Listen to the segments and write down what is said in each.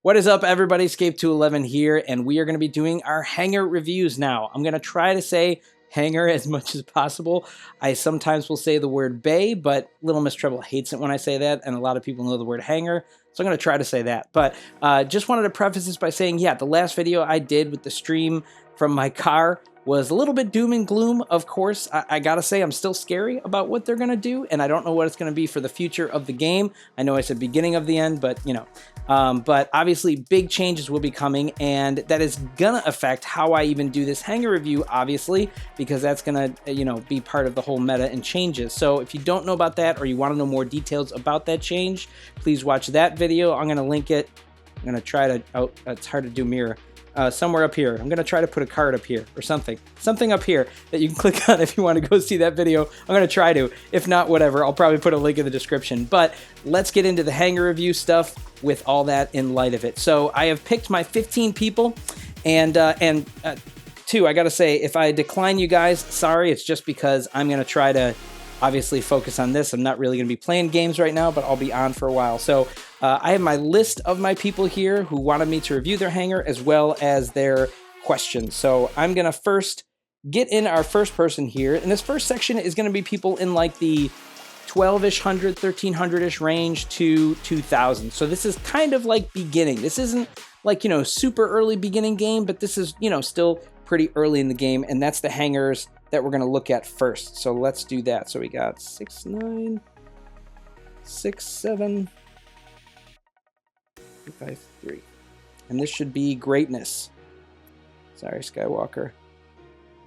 What is up, everybody? Escape211 here, and we are going to be doing our Hangar reviews now. I'm going to try to say Hangar as much as possible. I sometimes will say the word bay, but Little Miss Treble hates it when I say that, and a lot of people know the word Hangar, so I'm going to try to say that. But just wanted to preface this by saying, yeah, the last video I did with the stream from my car was a little bit doom and gloom, of course. I gotta say, I'm still scary about what they're gonna do, and I don't know what it's gonna be for the future of the game. I know I said beginning of the end, but you know. But obviously, big changes will be coming, and that is gonna affect how I even do this Hangar review, obviously, because that's gonna, you know, be part of the whole meta and changes. So if you don't know about that, or you wanna know more details about that change, please watch that video. I'm gonna link it. I'm gonna try to, oh, it's hard to do mirror. Somewhere up here. I'm going to try to put a card up here or something up here that you can click on if you want to go see that video. I'm going to try to. If not, whatever. I'll probably put a link in the description. But let's get into the Hangar review stuff with all that in light of it. So I have picked my 15 people, and two, I got to say, if I decline you guys, sorry. It's just because I'm going to try to obviously focus on this. I'm not really going to be playing games right now, but I'll be on for a while. So I have my list of my people here who wanted me to review their Hangar as well as their questions. So I'm going to first get in our first person here. And this first section is going to be people in like the 12-ish hundred, 1300-ish range to 2000. So this is kind of like beginning. This isn't like, you know, super early beginning game, but this is, you know, still pretty early in the game. And that's the Hangars that we're going to look at first. So let's do that. So we got 6, 9, 6, 7, 5, 3. And this should be greatness. Sorry, Skywalker.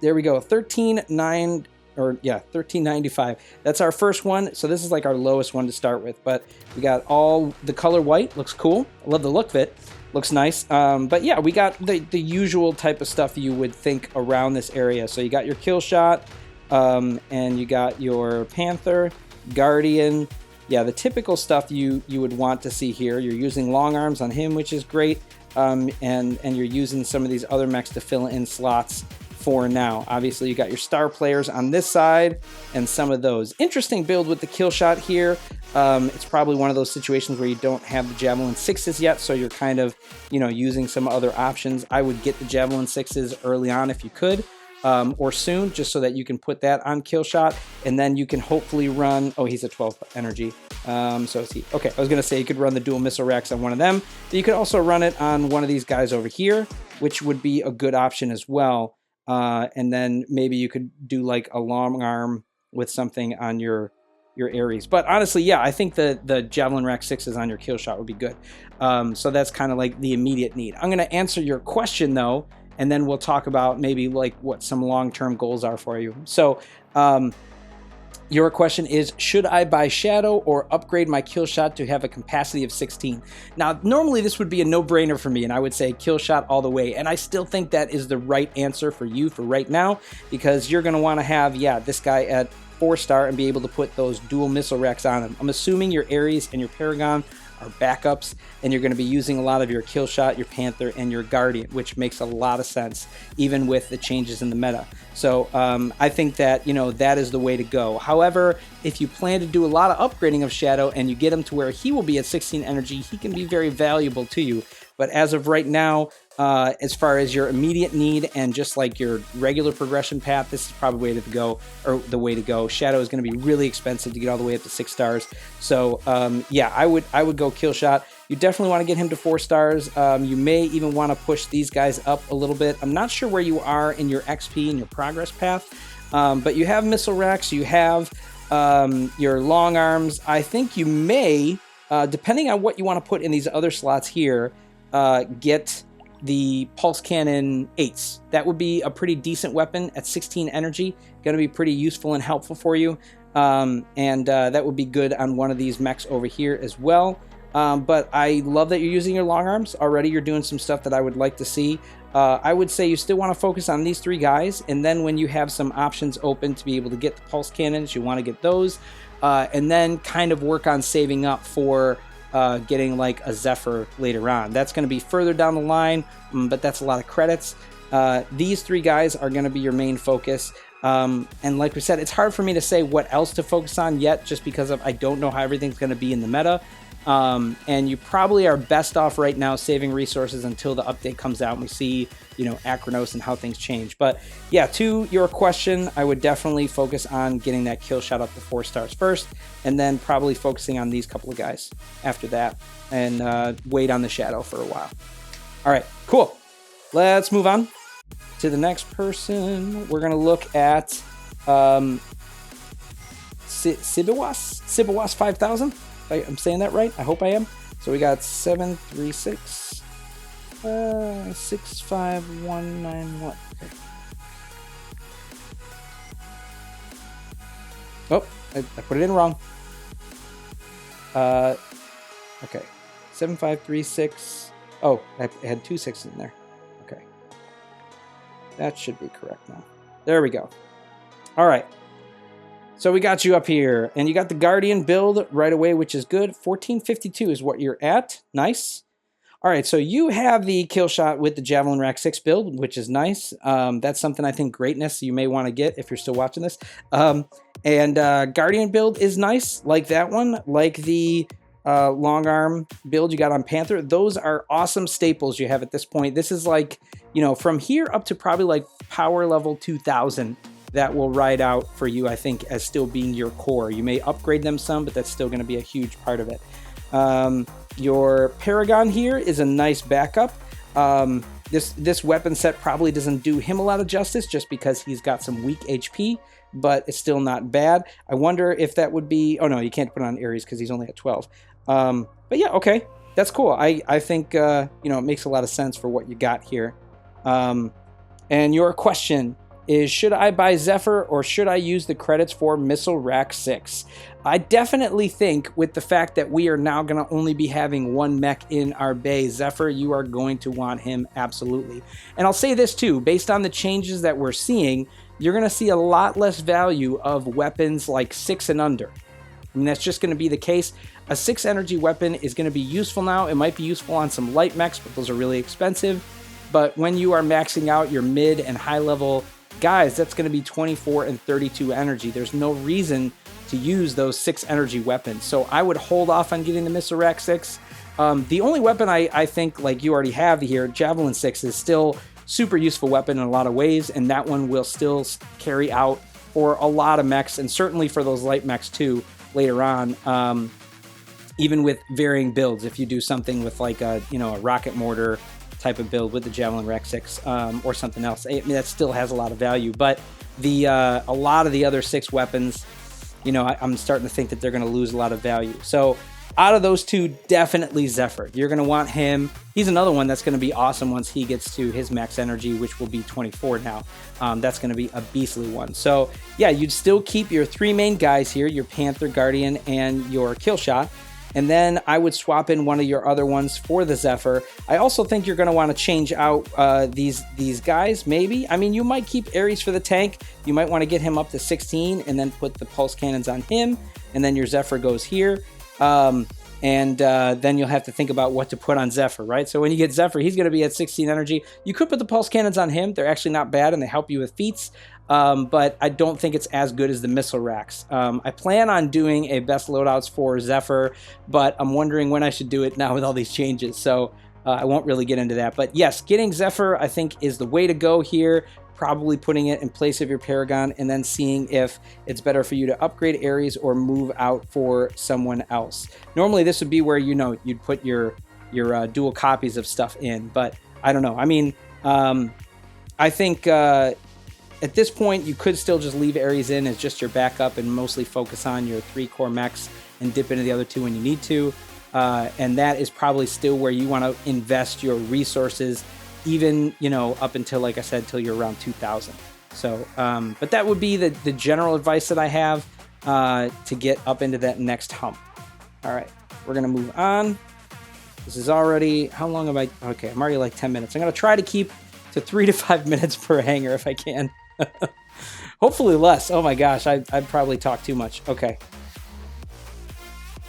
There we go. 13.9 or yeah, 13.95. That's our first one. So this is like our lowest one to start with, but we got all the color white. Looks cool. I love the look of it. Looks nice. But yeah, we got the usual type of stuff you would think around this area. So you got your kill shot, and you got your Panther, Guardian. Yeah, the typical stuff you would want to see here. You're using long arms on him, which is great. And you're using some of these other mechs to fill in slots for now. Obviously, you got your star players on this side and some of those. Interesting build with the kill shot here. It's probably one of those situations where you don't have the Javelin 6s yet, so you're kind of, you know, using some other options. I would get the Javelin 6s early on if you could, or soon, just so that you can put that on kill shot, and then you can hopefully run, oh, he's a 12 energy. So is he, okay, I was gonna say you could run the dual missile racks on one of them, but you could also run it on one of these guys over here, which would be a good option as well. And then maybe you could do like a long arm with something on your Ares. But honestly, yeah, I think the Javelin Rack 6s on your kill shot would be good. So that's kind of like the immediate need. I'm going to answer your question though, and then we'll talk about maybe like what some long-term goals are for you. So your question is, should I buy Shadow or upgrade my kill shot to have a capacity of 16? Now, normally this would be a no-brainer for me, and I would say kill shot all the way. And I still think that is the right answer for you for right now, because you're going to want to have, yeah, this guy at 4-star and be able to put those dual missile racks on him. I'm assuming your Ares and your Paragon are backups, and you're going to be using a lot of your kill shot, your Panther, and your Guardian, which makes a lot of sense, even with the changes in the meta. So I think that, you know, that is the way to go. However, if you plan to do a lot of upgrading of Shadow and you get him to where he will be at 16 energy, he can be very valuable to you. But as of right now, as far as your immediate need and just like your regular progression path, this is probably the way to go. Shadow is going to be really expensive to get all the way up to 6 stars. So yeah, I would go kill shot. You definitely want to get him to 4 stars. You may even want to push these guys up a little bit. I'm not sure where you are in your XP and your progress path, but you have missile racks, you have your long arms. I think you may, depending on what you want to put in these other slots here, get the Pulse Cannon 8s. That would be a pretty decent weapon at 16 energy. Going to be pretty useful and helpful for you. That would be good on one of these mechs over here as well. But I love that you're using your long arms. Already you're doing some stuff that I would like to see. I would say you still want to focus on these 3 guys, and then when you have some options open to be able to get the Pulse Cannons, you want to get those, and then kind of work on saving up for getting like a Zephyr later on. That's going to be further down the line, but that's a lot of credits. These 3 guys are going to be your main focus. And like we said, it's hard for me to say what else to focus on yet, just because I don't know how everything's going to be in the meta. And you probably are best off right now saving resources until the update comes out and we see, you know, Akronos and how things change. But yeah, to your question, I would definitely focus on getting that kill shot up to 4 stars first, and then probably focusing on these couple of guys after that, and wait on the shadow for a while. All right, cool. Let's move on to the next person. We're gonna look at Sibawas 5000. I'm saying that right? I hope I am. So we got 736 65191. Okay. Oh, I put it in wrong. Okay. 7536. Oh, I had 2 6s in there. Okay. That should be correct now. There we go. All right. So we got you up here, and you got the Guardian build right away, which is good. 1452 is what you're at. Nice. All right, so you have the kill shot with the Javelin Rack 6 build, which is nice. That's something I think greatness you may want to get if you're still watching this. Guardian build is nice, like that one, like the long arm build you got on Panther. Those are awesome staples you have at this point. This is like, you know, from here up to probably like power level 2000. That will ride out for you, I think, as still being your core. You may upgrade them some, but that's still going to be a huge part of it. Your Paragon here is a nice backup. This weapon set probably doesn't do him a lot of justice just because he's got some weak HP, but it's still not bad. I wonder if that would be... Oh, no, you can't put it on Ares because he's only at 12. But yeah, okay. That's cool. I think, you know, it makes a lot of sense for what you got here. And your question is, should I buy Zephyr or should I use the credits for Missile Rack 6? I definitely think with the fact that we are now going to only be having one mech in our bay, Zephyr, you are going to want him absolutely. And I'll say this too, based on the changes that we're seeing, you're going to see a lot less value of weapons like 6 and under. I mean, that's just going to be the case. A 6 energy weapon is going to be useful now. It might be useful on some light mechs, but those are really expensive. But when you are maxing out your mid and high level guys, that's going to be 24 and 32 energy. There's no reason to use those 6 energy weapons. So I would hold off on getting the Missile Rack 6. The only weapon I think, like you already have here, Javelin 6, is still super useful weapon in a lot of ways, and that one will still carry out for a lot of mechs, and certainly for those light mechs too later on, even with varying builds. If you do something with like a, you know, a rocket mortar type of build with the Javelin Rack 6 or something else, I mean, that still has a lot of value. But the a lot of the other 6 weapons, you know, I'm starting to think that they're going to lose a lot of value. So out of those two, definitely Zephyr. You're going to want him. He's another one that's going to be awesome once he gets to his max energy, which will be 24 now. That's going to be a beastly one. So yeah, you'd still keep your 3 main guys here, your Panther, Guardian, and your Kill Shot. And then I would swap in one of your other ones for the Zephyr. I also think you're going to want to change out these guys, maybe. I mean, you might keep Ares for the tank. You might want to get him up to 16 and then put the pulse cannons on him. And then your Zephyr goes here. Then you'll have to think about what to put on Zephyr, right? So when you get Zephyr, he's going to be at 16 energy. You could put the pulse cannons on him. They're actually not bad, and they help you with feats. But I don't think it's as good as the missile racks. I plan on doing a best loadouts for Zephyr, but I'm wondering when I should do it now with all these changes. So I won't really get into that. But yes, getting Zephyr, I think, is the way to go here. Probably putting it in place of your Paragon and then seeing if it's better for you to upgrade Ares or move out for someone else. Normally this would be where, you know, you'd put your dual copies of stuff in, but I don't know. I mean, I think at this point you could still just leave Ares in as just your backup and mostly focus on your 3 core mechs and dip into the other 2 when you need to. And that is probably still where you want to invest your resources, even, you know, up until, like I said, till you're around 2000. So, but that would be the general advice that I have to get up into that next hump. All right, we're going to move on. This is already, how long have I, okay, I'm already like 10 minutes. I'm going to try to keep to 3 to 5 minutes per hanger if I can. Hopefully less. Oh my gosh, I'd probably talk too much. Okay.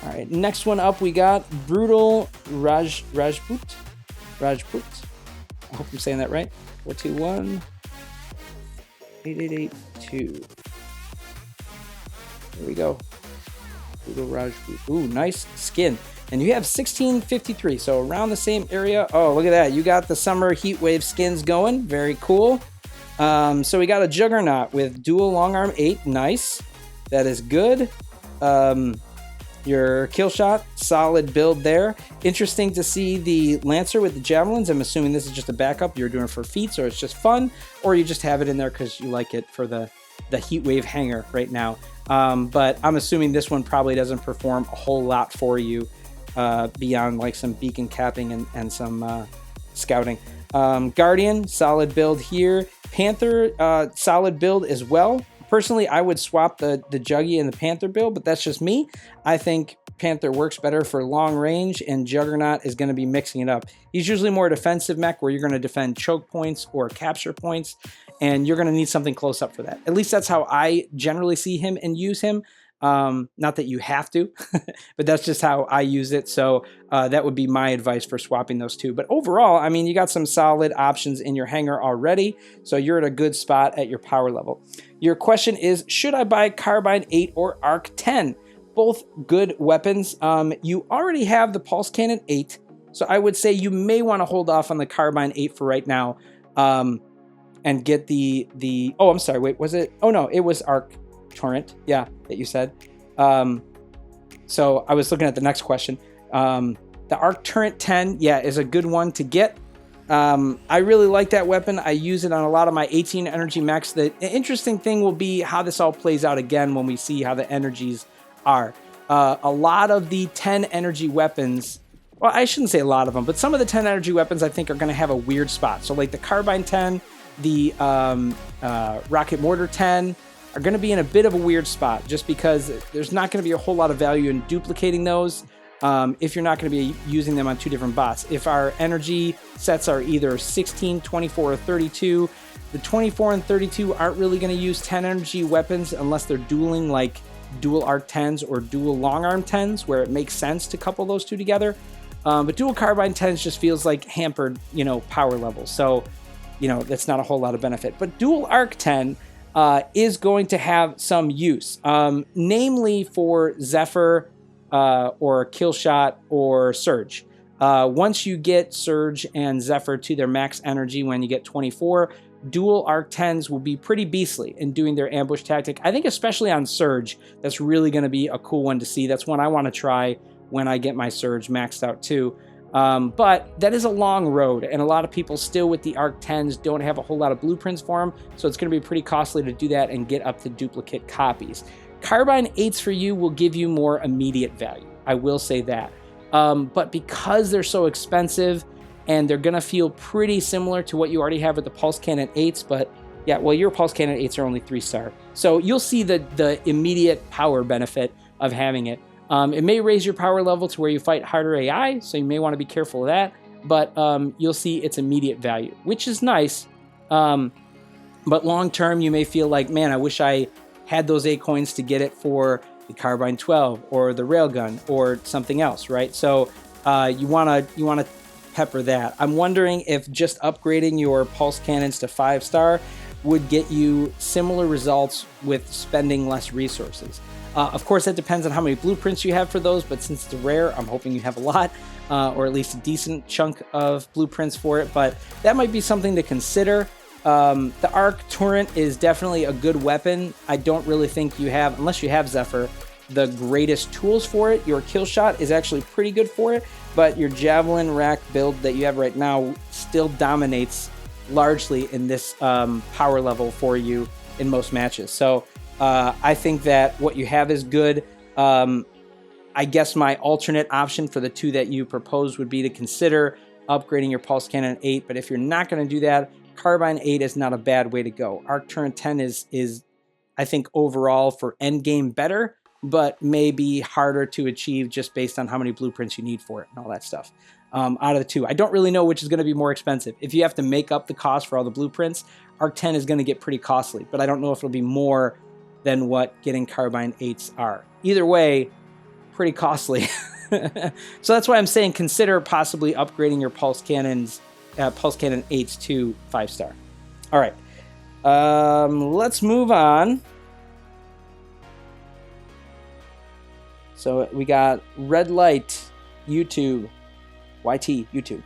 All right, next one up, we got Brutal Rajput. I hope I'm saying that right. 421 8882. There we go. Brutal Rajput. Ooh, nice skin. and you have 1653, so around the same area. Oh, look at that. You got the summer heat wave skins going. Very cool. So we got a Juggernaut with dual long arm 8. Nice. That is good. Your kill shot, solid build there. Interesting to see the Lancer with the javelins. I'm assuming this is just a backup. You're doing it for feats, or it's just fun, or you just have it in there because you like it for the heat wave hanger right now. But I'm assuming this one probably doesn't perform a whole lot for you beyond like some beacon capping and some scouting. Guardian, solid build here. Panther, solid build as well. Personally, I would swap the Juggy and the Panther build, but that's just me. I think Panther works better for long range, and Juggernaut is going to be mixing it up. He's usually more defensive mech, where you're going to defend choke points or capture points, and you're going to need something close up for that. At least that's how I generally see him and use him. Not that you have to, but that's just how I use it. So that would be my advice for swapping those two. But overall, I mean, you got some solid options in your hangar already, so you're at a good spot at your power level. Your question is, should I buy Carbine 8 or Arc 10? Both good weapons. You already have the Pulse Cannon 8, so I would say you may want to hold off on the Carbine 8 for right now, and get the oh, I'm sorry, wait, was it? Oh no, it was Arc Torrent, yeah, that you said. So I was looking at the next question. The Arc Torrent 10, yeah, is a good one to get. I really like that weapon. I use it on a lot of my 18 energy mechs. The interesting thing will be how this all plays out again when we see how the energies are. A lot of the 10 energy weapons, well, I shouldn't say a lot of them, but some of the 10 energy weapons I think are going to have a weird spot. So like the Carbine 10, the Rocket Mortar 10, are going to be in a bit of a weird spot, just because there's not going to be a whole lot of value in duplicating those if you're not going to be using them on two different bots. If our energy sets are either 16, 24, or 32, the 24 and 32 aren't really going to use 10 energy weapons unless they're dueling like dual arc 10s or dual long arm 10s, where it makes sense to couple those two together. But dual carbine 10s just feels like hampered, power levels. So, that's not a whole lot of benefit. But dual arc 10 is going to have some use, namely for Zephyr or Killshot or Surge. Once you get Surge and Zephyr to their max energy when you get 24, dual Arc 10s will be pretty beastly in doing their ambush tactic. I think especially on Surge, that's really going to be a cool one to see. That's one I want to try when I get my Surge maxed out too. But that is a long road, and a lot of people still with the Arc 10s don't have a whole lot of blueprints for them, so it's going to be pretty costly to do that and get up to duplicate copies. Carbine 8s for you will give you more immediate value, I will say that. But because they're so expensive, and they're going to feel pretty similar to what you already have with the Pulse Cannon 8s, but yeah, well, your Pulse Cannon 8s are only 3-star. So you'll see the immediate power benefit of having it. It may raise your power level to where you fight harder AI, so you may want to be careful of that, but you'll see its immediate value, which is nice. But long term, you may feel like, man, I wish I had those 8 coins to get it for the Carbine 12 or the Railgun or something else, right? So you want to pepper that. I'm wondering if just upgrading your Pulse Cannons to 5-star would get you similar results with spending less resources. Of course, that depends on how many blueprints you have for those, but since it's rare, I'm hoping you have a lot, or at least a decent chunk of blueprints for it, but that might be something to consider. The Arc Torrent is definitely a good weapon. I don't really think you have, unless you have Zephyr, the greatest tools for it. Your kill shot is actually pretty good for it, but your Javelin Rack build that you have right now still dominates largely in this power level for you in most matches. So I think that what you have is good. I guess my alternate option for the two that you proposed would be to consider upgrading your Pulse Cannon 8, but if you're not going to do that, Carbine 8 is not a bad way to go. Arc Torrent 10 is I think overall for endgame better, but may be harder to achieve just based on how many blueprints you need for it and all that stuff. Out of the two, I don't really know which is going to be more expensive. If you have to make up the cost for all the blueprints, Arc 10 is going to get pretty costly, but I don't know if it'll be more than what getting Carbine 8s are. Either way, pretty costly. So that's why I'm saying consider possibly upgrading your Pulse Cannon 8s to 5-star. All right, let's move on. So we got Red Light. YouTube. YT, YouTube.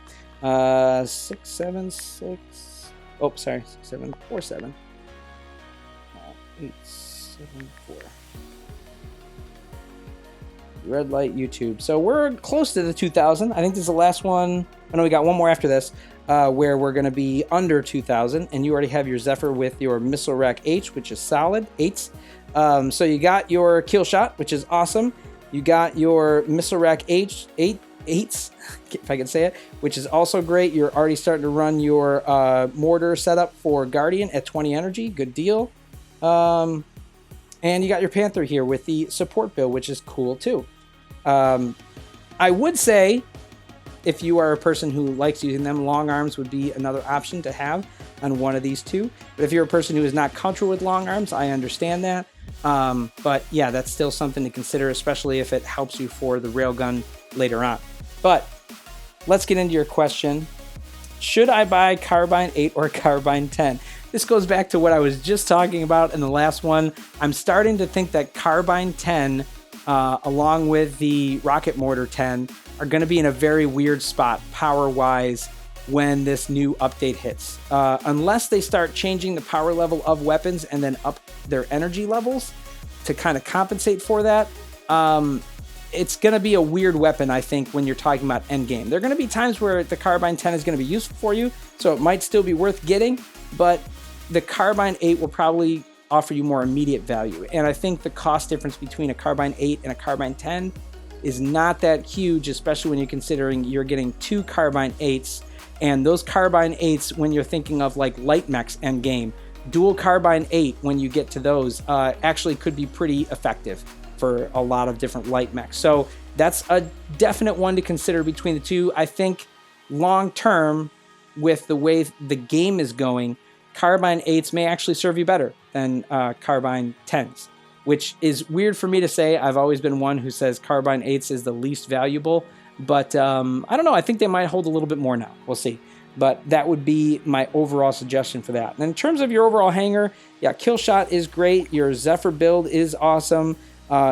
676. Oh, sorry. 6747. 874. Red light YouTube. So we're close to the 2,000. I think this is the last one. I know we got one more after this, where we're going to be under 2,000. And you already have your Zephyr with your Missile Rack H, which is solid. 8s. So you got your Kill Shot, which is awesome. You got your Missile Rack H, 8s, if I can say it, which is also great. You're already starting to run your mortar setup for Guardian at 20 energy. Good deal. And you got your Panther here with the support build, which is cool too. I would say, if you are a person who likes using them, long arms would be another option to have on one of these two. But if you're a person who is not comfortable with long arms, I understand that. But yeah, that's still something to consider, especially if it helps you for the railgun later on. But let's get into your question. Should I buy Carbine 8 or Carbine 10? This goes back to what I was just talking about in the last one. I'm starting to think that Carbine 10, along with the Rocket Mortar 10, are going to be in a very weird spot power-wise when this new update hits. Unless they start changing the power level of weapons and then up their energy levels to kind of compensate for that, it's going to be a weird weapon, I think, when you're talking about endgame. There are going to be times where the Carbine 10 is going to be useful for you, so it might still be worth getting, but the Carbine 8 will probably offer you more immediate value. And I think the cost difference between a Carbine 8 and a Carbine 10 is not that huge, especially when you're considering you're getting 2 Carbine 8s, and those Carbine 8s, when you're thinking of like light mechs endgame, dual Carbine 8, when you get to those, actually could be pretty effective for a lot of different light mechs. So that's a definite one to consider between the two. I think long term, with the way the game is going, Carbine 8s may actually serve you better than Carbine 10s, which is weird for me to say. I've always been one who says Carbine 8s is the least valuable, but I don't know. I think they might hold a little bit more now. We'll see. But that would be my overall suggestion for that. And in terms of your overall hanger, yeah, Kill Shot is great. Your Zephyr build is awesome.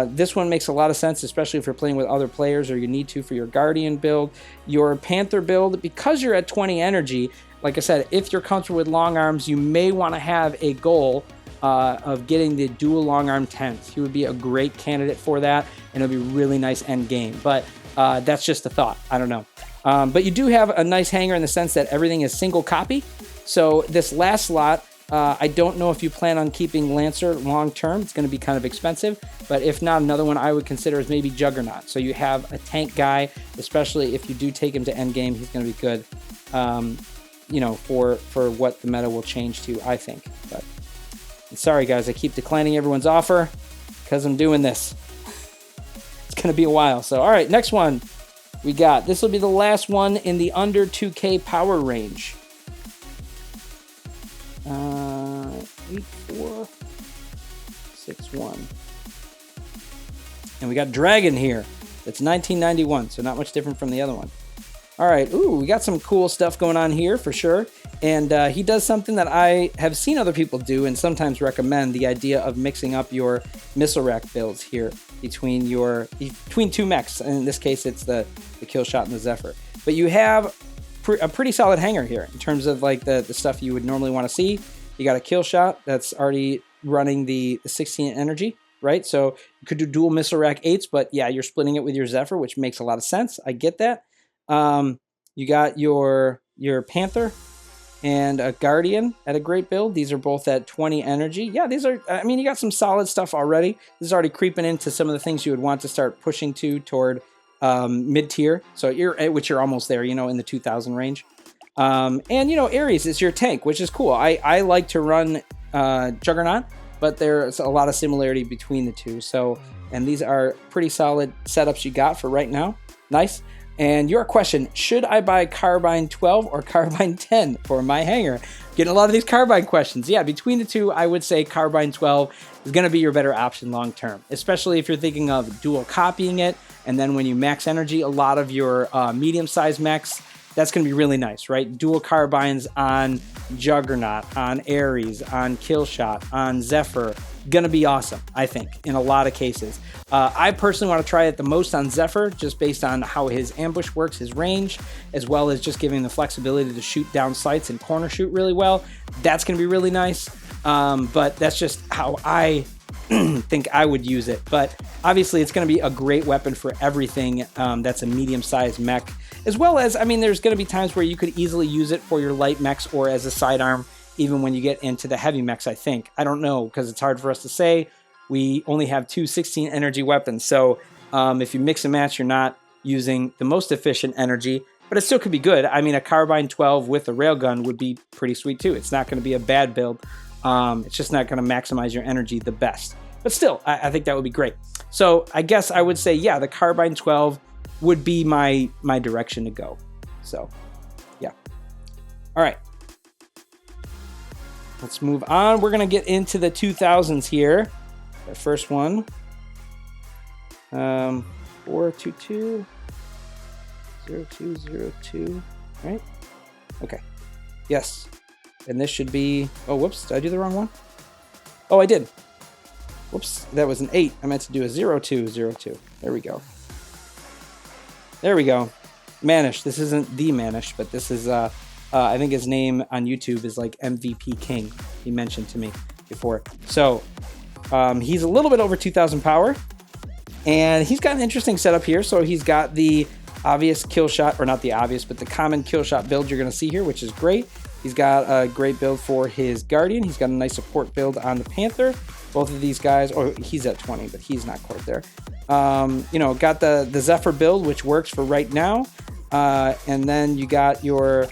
This one makes a lot of sense, especially if you're playing with other players or you need to for your Guardian build. Your Panther build, because you're at 20 energy, like I said, if you're comfortable with long arms, you may want to have a goal of getting the dual long arm 10s. He would be a great candidate for that, and it'll be really nice end game. But that's just a thought. I don't know. But you do have a nice hanger in the sense that everything is single copy. So this last slot, I don't know if you plan on keeping Lancer long term. It's going to be kind of expensive. But if not, another one I would consider is maybe Juggernaut. So you have a tank guy, especially if you do take him to end game, he's going to be good. You know, for what the meta will change to, I think. But sorry, guys, I keep declining everyone's offer because I'm doing this. It's going to be a while. So, all right, next one we got. This will be the last one in the under 2K power range. 8461. And we got Dragon here. It's 1991, so not much different from the other one. All right, ooh, we got some cool stuff going on here for sure. And he does something that I have seen other people do and sometimes recommend, the idea of mixing up your missile rack builds here between two mechs. And in this case, it's the Kill Shot and the Zephyr. But you have a pretty solid hanger here in terms of like the stuff you would normally want to see. You got a Kill Shot that's already running the 16 energy, right? So you could do dual missile rack 8s, but yeah, you're splitting it with your Zephyr, which makes a lot of sense. I get that. You got your Panther and a Guardian at a great build. These are both at 20 energy. Yeah, these are, I mean, you got some solid stuff already. This is already creeping into some of the things you would want to start pushing toward mid-tier. So which you're almost there, you know, in the 2000 range. And, you know, Ares is your tank, which is cool. I like to run Juggernaut, but there's a lot of similarity between the two. So, and these are pretty solid setups you got for right now. Nice. And your question, should I buy Carbine 12 or Carbine 10 for my hanger? Getting a lot of these Carbine questions. Yeah, between the two, I would say Carbine 12 is going to be your better option long term, especially if you're thinking of dual copying it. And then when you max energy, a lot of your medium-sized mechs that's going to be really nice, right? Dual carbines on Juggernaut, on Ares, on Killshot, on Zephyr. Going to be awesome, I think, in a lot of cases. I personally want to try it the most on Zephyr, just based on how his ambush works, his range, as well as just giving the flexibility to shoot down sights and corner shoot really well. That's going to be really nice, but that's just how I think I would use it. But obviously it's going to be a great weapon for everything that's a medium-sized mech, as well as, I mean, there's going to be times where you could easily use it for your light mechs or as a sidearm, even when you get into the heavy mechs, I think. I don't know, because it's hard for us to say. We only have two 16 energy weapons, so if you mix and match, you're not using the most efficient energy, but it still could be good. I mean, a carbine 12 with a railgun would be pretty sweet too. It's not going to be a bad build. It's just not going to maximize your energy the best. But still, I think that would be great. So I guess I would say, yeah, the carbine 12 would be my direction to go. So, yeah. All right. Let's move on. We're going to get into the 2000s here. The first one. 422 0202. Right? Okay. Yes. And this should be... Oh, whoops. Did I do the wrong one? Oh, I did. Whoops. That was an 8. I meant to do a 0202. There we go. There we go. Manish. This isn't the Manish, but this is... I think his name on YouTube is like MVP King. He mentioned to me before. So he's a little bit over 2,000 power. And he's got an interesting setup here. So he's got the obvious kill shot, or not the obvious, but the common kill shot build you're going to see here, which is great. He's got a great build for his Guardian. He's got a nice support build on the Panther. Both of these guys, oh, he's at 20, but he's not quite there. You know, got the Zephyr build, which works for right now. And then you got your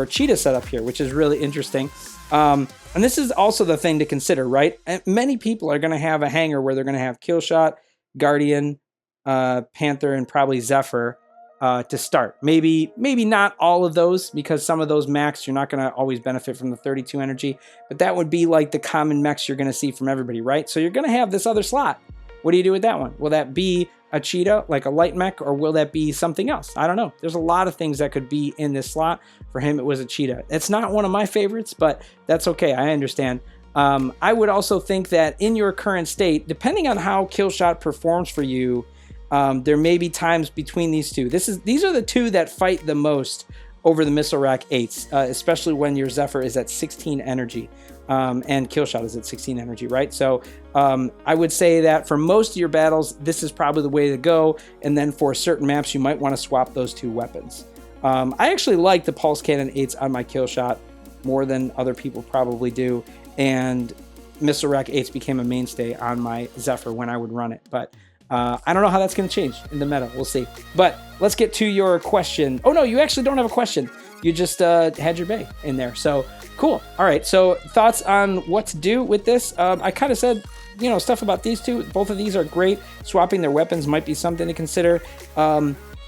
cheetah setup here, which is really interesting. And this is also the thing to consider, right? And many people are going to have a hangar where they're going to have Killshot, Guardian, Panther, and probably Zephyr to start. Maybe not all of those, because some of those mechs you're not going to always benefit from the 32 energy, but that would be like the common mechs you're going to see from everybody, right? So you're going to have this other slot. What do you do with that one? Will that be a cheetah, like a light mech, or will that be something else? I don't know. There's a lot of things that could be in this slot. For him, it was a cheetah. It's not one of my favorites, but that's okay. I understand. I would also think that in your current state, depending on how Killshot performs for you, there may be times between these two. These are the two that fight the most over the Missile Rack 8s, especially when your Zephyr is at 16 energy. And Killshot is at 16 energy, right? So I would say that for most of your battles, this is probably the way to go. And then for certain maps, you might want to swap those two weapons. I actually like the Pulse Cannon 8s on my Killshot more than other people probably do. And Missile Rack 8s became a mainstay on my Zephyr when I would run it. But I don't know how that's going to change in the meta. We'll see. But let's get to your question. Oh, no, you actually don't have a question. You just had your bay in there. So cool. All right. So thoughts on what to do with this? I kind of said, you know, stuff about these two. Both of these are great. Swapping their weapons might be something to consider.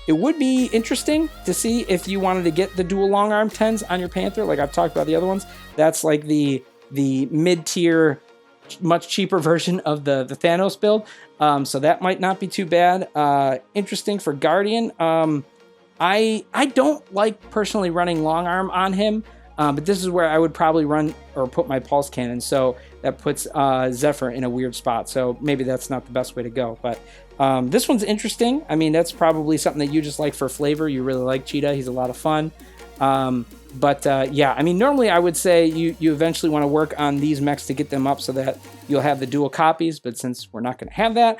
It would be interesting to see if you wanted to get the dual long arm 10s on your Panther, like I've talked about the other ones. That's like the mid-tier, much cheaper version of the Thanos build. So that might not be too bad. Interesting for Guardian. I don't like personally running long arm on him, but this is where I would probably run or put my pulse cannon. So that puts Zephyr in a weird spot. So maybe that's not the best way to go. But this one's interesting. I mean, that's probably something that you just like for flavor. You really like Cheetah. He's a lot of fun. Yeah, I mean, normally I would say you eventually want to work on these mechs to get them up so that you'll have the dual copies, but since we're not going to have that,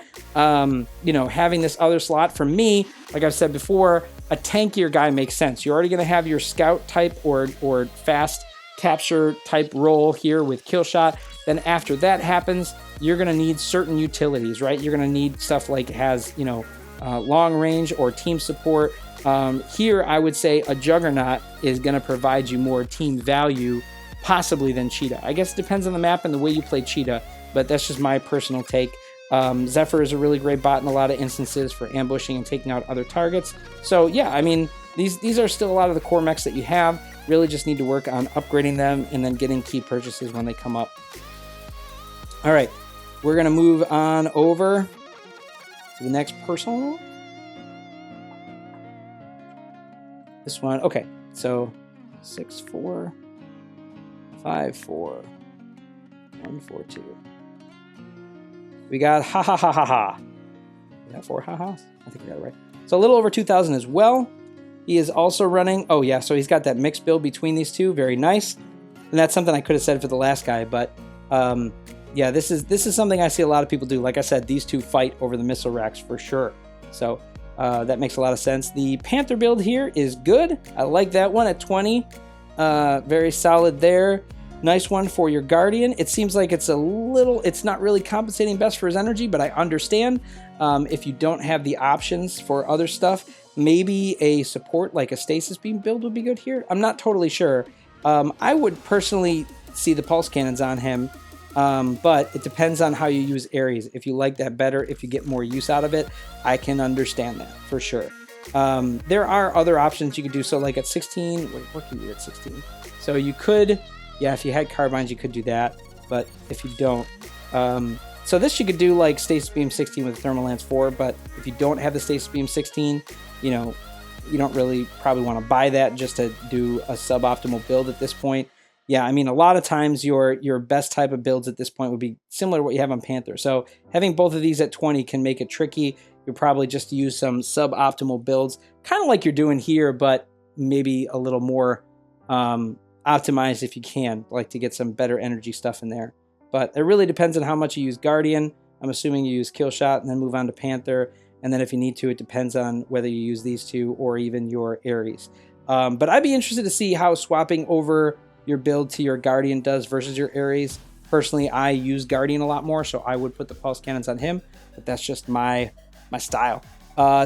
you know, having this other slot for me, like I've said before, a tankier guy makes sense. You're already going to have your scout type or fast capture type role here with Killshot. Then after that happens, you're going to need certain utilities, right? You're going to need stuff like has, you know, long range or team support. Here, I would say a Juggernaut is going to provide you more team value, possibly than Cheetah. I guess it depends on the map and the way you play Cheetah, but that's just my personal take. Zephyr is a really great bot in a lot of instances for ambushing and taking out other targets. So yeah, I mean, these are still a lot of the core mechs that you have. Really just need to work on upgrading them and then getting key purchases when they come up. All right, we're going to move on over to the next person. This one, okay. So 6, 4, 5, 4, 1, 4, 2. We got ha ha ha ha ha. We got 4 ha-has. I think we got it right. So a little over 2,000 as well. He is also running. Oh yeah, so he's got that mixed build between these two. Very nice. And that's something I could have said for the last guy, but yeah, this is something I see a lot of people do. Like I said, these two fight over the missile racks for sure. So that makes a lot of sense. The Panther build here is good. I like that one at 20. Very solid there. Nice one for your Guardian. It seems like it's not really compensating best for his energy, but I understand. If you don't have the options for other stuff, maybe a support like a stasis beam build would be good here. I'm not totally sure. I would personally see the pulse cannons on him, but it depends on how you use Ares. If you like that better, if you get more use out of it, I can understand that for sure. There are other options you could do. So like at 16, what can you do at 16? So you could, yeah, if you had carbines, you could do that, but if you don't, so this you could do like Stasis Beam 16 with Thermal Lance 4, but if you don't have the Stasis Beam 16, you know, you don't really probably want to buy that just to do a suboptimal build at this point. Yeah, I mean, a lot of times your best type of builds at this point would be similar to what you have on Panther. So having both of these at 20 can make it tricky. You'll probably just use some suboptimal builds, kind of like you're doing here, but maybe a little more optimized if you can, like to get some better energy stuff in there. But it really depends on how much you use Guardian. I'm assuming you use Killshot and then move on to Panther. And then if you need to, it depends on whether you use these two or even your Ares. But I'd be interested to see how swapping over your build to your Guardian does versus your Ares. Personally, I use Guardian a lot more, so I would put the pulse cannons on him. But that's just my style.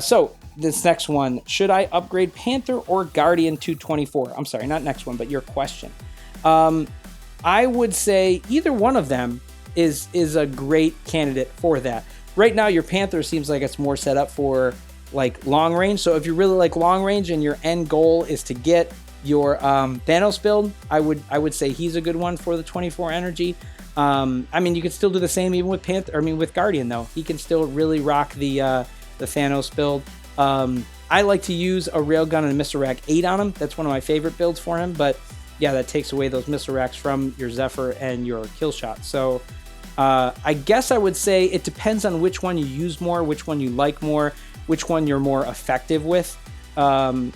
So this next one, should I upgrade Panther or Guardian to 24? I'm sorry, not next one, but your question. I would say either one of them is a great candidate for that. Right now, your Panther seems like it's more set up for like long range. So if you really like long range and your end goal is to get your Thanos build, I would say he's a good one for the 24 energy. I mean, you can still do the same even with Panther. I mean, with Guardian though, he can still really rock the Thanos build. I like to use a Railgun and a Missile Rack 8 on him. That's one of my favorite builds for him. But yeah, that takes away those missile racks from your Zephyr and your Killshot. So I guess I would say it depends on which one you use more, which one you like more, which one you're more effective with, and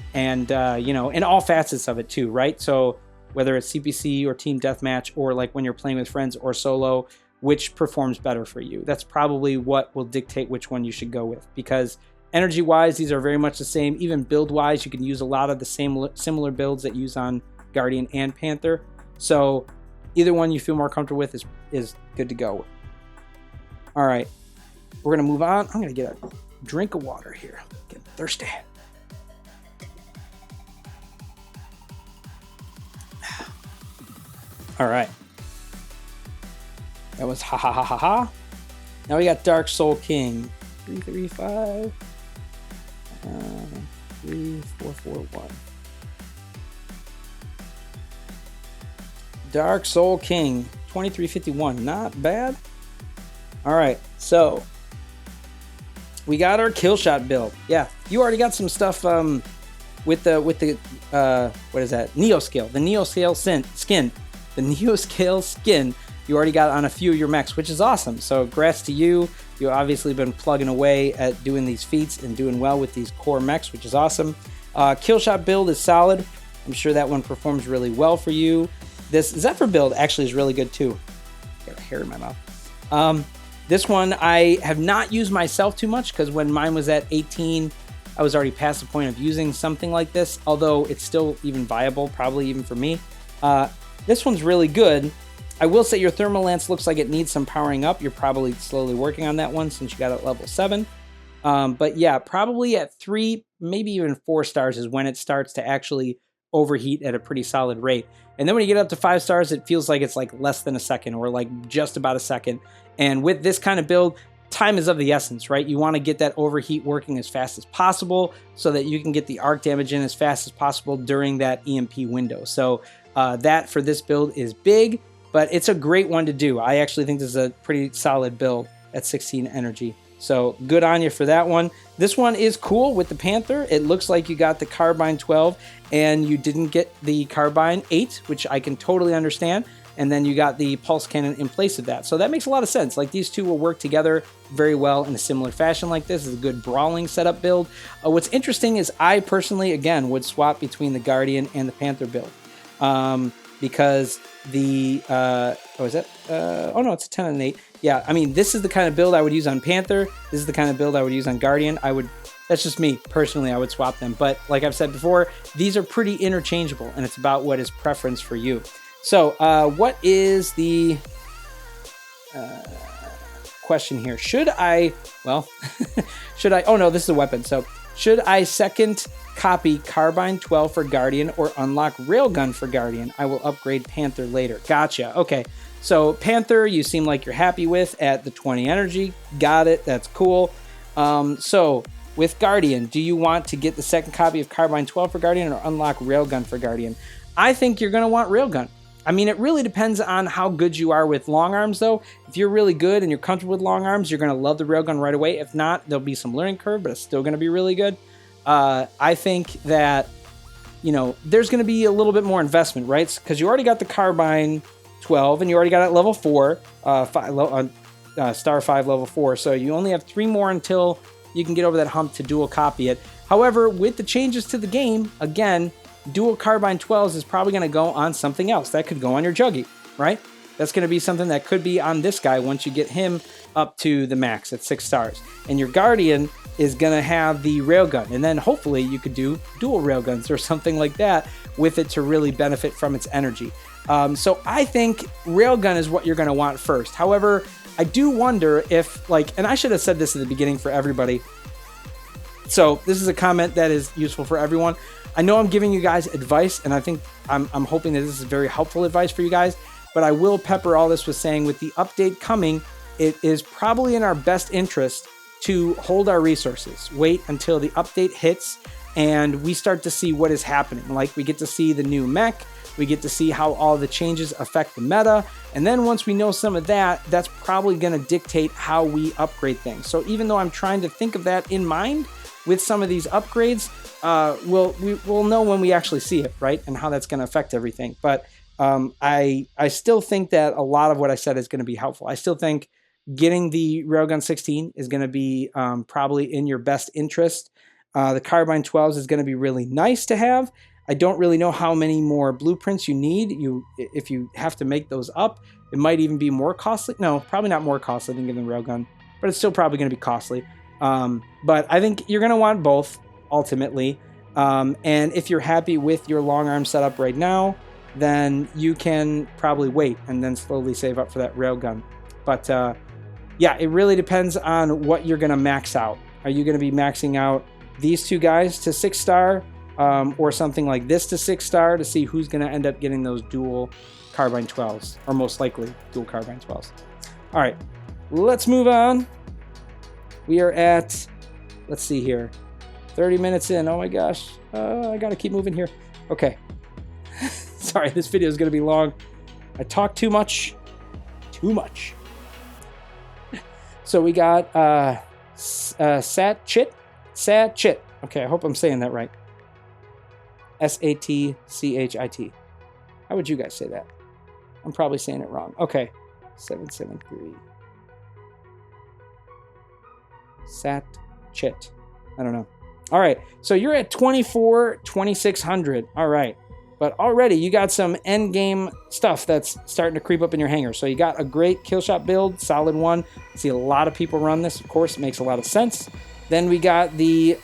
you know, in all facets of it too, right? So whether it's CPC or Team Deathmatch or like when you're playing with friends or solo, which performs better for you? That's probably what will dictate which one you should go with, because energy-wise, these are very much the same. Even build-wise, you can use a lot of the similar builds that you use on Guardian and Panther. So either one you feel more comfortable with is good to go. All right, we're gonna move on. I'm gonna get a drink of water here. Getting thirsty. All right, that was ha ha ha ha ha. Now we got Dark Soul King. 335 3441. Dark Soul King 2351, not bad. All right, so we got our Killshot build. Yeah, you already got some stuff with the what is that? Neoscale, the Neoscale skin, the Neoscale skin. You already got on a few of your mechs, which is awesome. So congrats to you. You've obviously been plugging away at doing these feats and doing well with these core mechs, which is awesome. Killshot build is solid. I'm sure that one performs really well for you. This Zephyr build actually is really good too. Got a hair in my mouth. This one I have not used myself too much because when mine was at 18, I was already past the point of using something like this, although it's still even viable, probably even for me. This one's really good. I will say your Thermal Lance looks like it needs some powering up. You're probably slowly working on that one since you got it at level 7. But yeah, probably at 3, maybe even 4 stars is when it starts to actually overheat at a pretty solid rate. And then when you get up to 5 stars, it feels like it's like less than a second or like just about a second. And with this kind of build, time is of the essence, right? You want to get that overheat working as fast as possible so that you can get the arc damage in as fast as possible during that EMP window. So that for this build is big. But it's a great one to do. I actually think this is a pretty solid build at 16 energy. So good on you for that one. This one is cool with the Panther. It looks like you got the Carbine 12 and you didn't get the Carbine 8, which I can totally understand. And then you got the Pulse Cannon in place of that. So that makes a lot of sense. Like, these two will work together very well in a similar fashion like this. It's a good brawling setup build. What's interesting is I personally, again, would swap between the Guardian and the Panther build. Because the, it's a 10 and an 8. Yeah, I mean, this is the kind of build I would use on Panther. This is the kind of build I would use on Guardian. That's just me, personally, I would swap them. But like I've said before, these are pretty interchangeable, and it's about what is preference for you. So, what is the question here? Should I, oh no, this is a weapon. So, should I second copy Carbine 12 for Guardian or unlock Railgun for Guardian? I will upgrade Panther later. Gotcha. Okay. So, Panther, you seem like you're happy with at the 20 energy. Got it. That's cool. So, with Guardian, do you want to get the second copy of Carbine 12 for Guardian or unlock Railgun for Guardian? I think you're going to want Railgun. I mean, it really depends on how good you are with long arms, though. If you're really good and you're comfortable with long arms, you're going to love the railgun right away. If not, there'll be some learning curve, but it's still going to be really good. I think that, there's going to be a little bit more investment, right? Because you already got the Carbine 12 and you already got it at level 4, Star 5 level 4. So you only have 3 more until you can get over that hump to dual copy it. However, with the changes to the game, again, dual Carbine 12s is probably going to go on something else. That could go on your Juggy, right? That's going to be something that could be on this guy once you get him up to the max at 6 stars. And your Guardian is going to have the railgun. And then hopefully you could do dual railguns or something like that with it to really benefit from its energy. So I think railgun is what you're going to want first. However, I do wonder if, and I should have said this at the beginning for everybody. So this is a comment that is useful for everyone. I know I'm giving you guys advice, and I think I'm hoping that this is very helpful advice for you guys, but I will pepper all this with saying with the update coming, it is probably in our best interest to hold our resources, wait until the update hits, and we start to see what is happening. Like, we get to see the new mech, we get to see how all the changes affect the meta, and then once we know some of that, that's probably going to dictate how we upgrade things. So even though I'm trying to think of that in mind with some of these upgrades, we'll know when we actually see it, right? And how that's going to affect everything. But I still think that a lot of what I said is going to be helpful. I still think getting the Railgun 16 is going to be probably in your best interest. The Carbine 12s is going to be really nice to have. I don't really know how many more blueprints you need. If you have to make those up, it might even be more costly. No, probably not more costly than getting the Railgun, but it's still probably going to be costly. But I think you're going to want both ultimately. And if you're happy with your long arm setup right now, then you can probably wait and then slowly save up for that railgun. But yeah, it really depends on what you're going to max out. Are you going to be maxing out these two guys to 6 star or something like this to 6 star to see who's going to end up getting those dual Carbine 12s, or most likely dual Carbine 12s. All right, let's move on. We are at, let's see here, 30 minutes in. Oh my gosh, I gotta keep moving here. Okay. Sorry, this video is gonna be long. I talk too much. So we got Sat Chit. Okay, I hope I'm saying that right. Satchit. How would you guys say that? I'm probably saying it wrong. Okay, 773. Sat Chit. I don't know. All right, so you're at 24,2600. All right, but already you got some end game stuff that's starting to creep up in your hangar. So you got a great kill shot build, solid one. I see a lot of people run this. Of course, it makes a lot of sense. Then we got the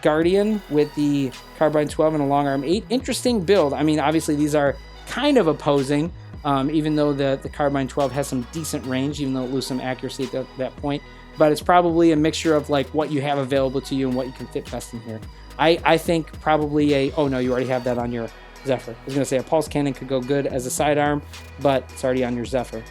Guardian with the Carbine 12 and a long arm 8. Interesting build. I mean, obviously these are kind of opposing, even though the Carbine 12 has some decent range, even though it loses some accuracy at that point. But it's probably a mixture of like what you have available to you and what you can fit best in here. I think probably oh no, you already have that on your Zephyr. I was going to say a Pulse Cannon could go good as a sidearm, but it's already on your Zephyr.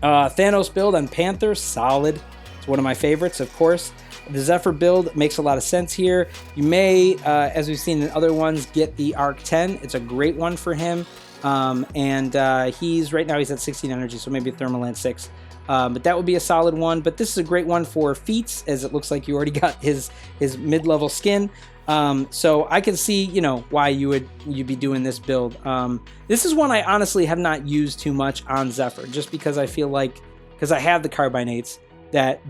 Thanos build on Panther, solid. It's one of my favorites, of course. The Zephyr build makes a lot of sense here. You may, as we've seen in other ones, get the Arc 10. It's a great one for him. He's right now he's at 16 energy, so maybe Thermaland 6. But that would be a solid one. But this is a great one for feats, as it looks like you already got his mid-level skin. So I can see, you know, why you'd be doing this build. This is one I honestly have not used too much on Zephyr, just because I feel like, because I have the Carbinates, that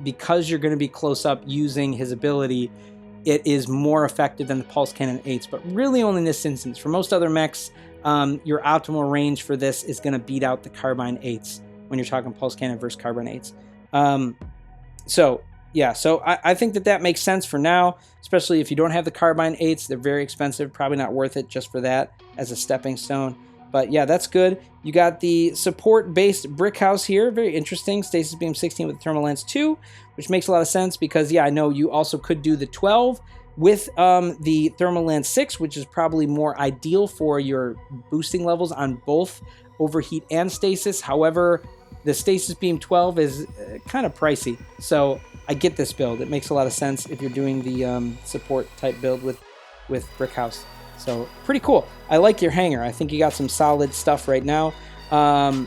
because you're going to be close up using his ability, it is more effective than the Pulse Cannon 8s, but really only in this instance. For most other mechs, your optimal range for this is going to beat out the Carbine 8s when you're talking Pulse Cannon versus Carbine 8s. So I think that makes sense for now, especially if you don't have the Carbine 8s. They're very expensive, probably not worth it just for that as a stepping stone. But yeah, that's good. You got the support-based brick house here. Very interesting. Stasis Beam 16 with Thermal Lance 2, which makes a lot of sense because, yeah, I know you also could do the 12 with the Thermal Lance 6, which is probably more ideal for your boosting levels on both Overheat and Stasis. However, the Stasis Beam 12 is kind of pricey. So I get this build. It makes a lot of sense if you're doing the support-type build with brick house. So pretty cool. I like your hangar. I think you got some solid stuff right now. And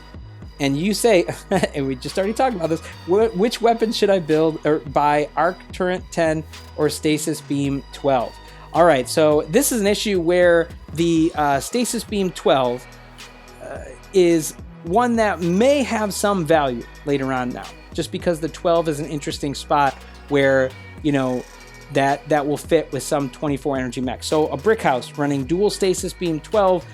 you say, and we just already talked about this, which weapon should I build or buy, Arc Turret 10 or Stasis Beam 12? All right, so this is an issue where the Stasis Beam 12 is one that may have some value later on now, just because the 12 is an interesting spot where, you know, that will fit with some 24 energy mech. So a brick house running dual Stasis Beam 12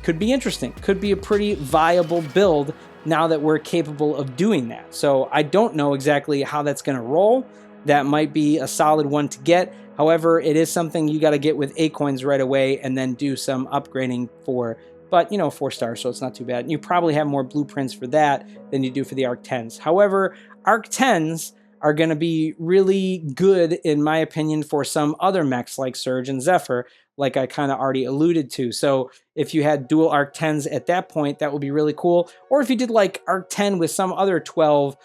could be interesting, could be a pretty viable build now that we're capable of doing that. So I don't know exactly how that's going to roll. That might be a solid one to get. However, it is something you got to get with A-coins right away and then do some upgrading for, but you know, 4 stars, so it's not too bad. And you probably have more blueprints for that than you do for the Arc 10s. However, Arc 10s are going to be really good, in my opinion, for some other mechs like Surge and Zephyr, like I kind of already alluded to. So if you had dual Arc 10s at that point, that would be really cool. Or if you did like Arc 10 with some other 12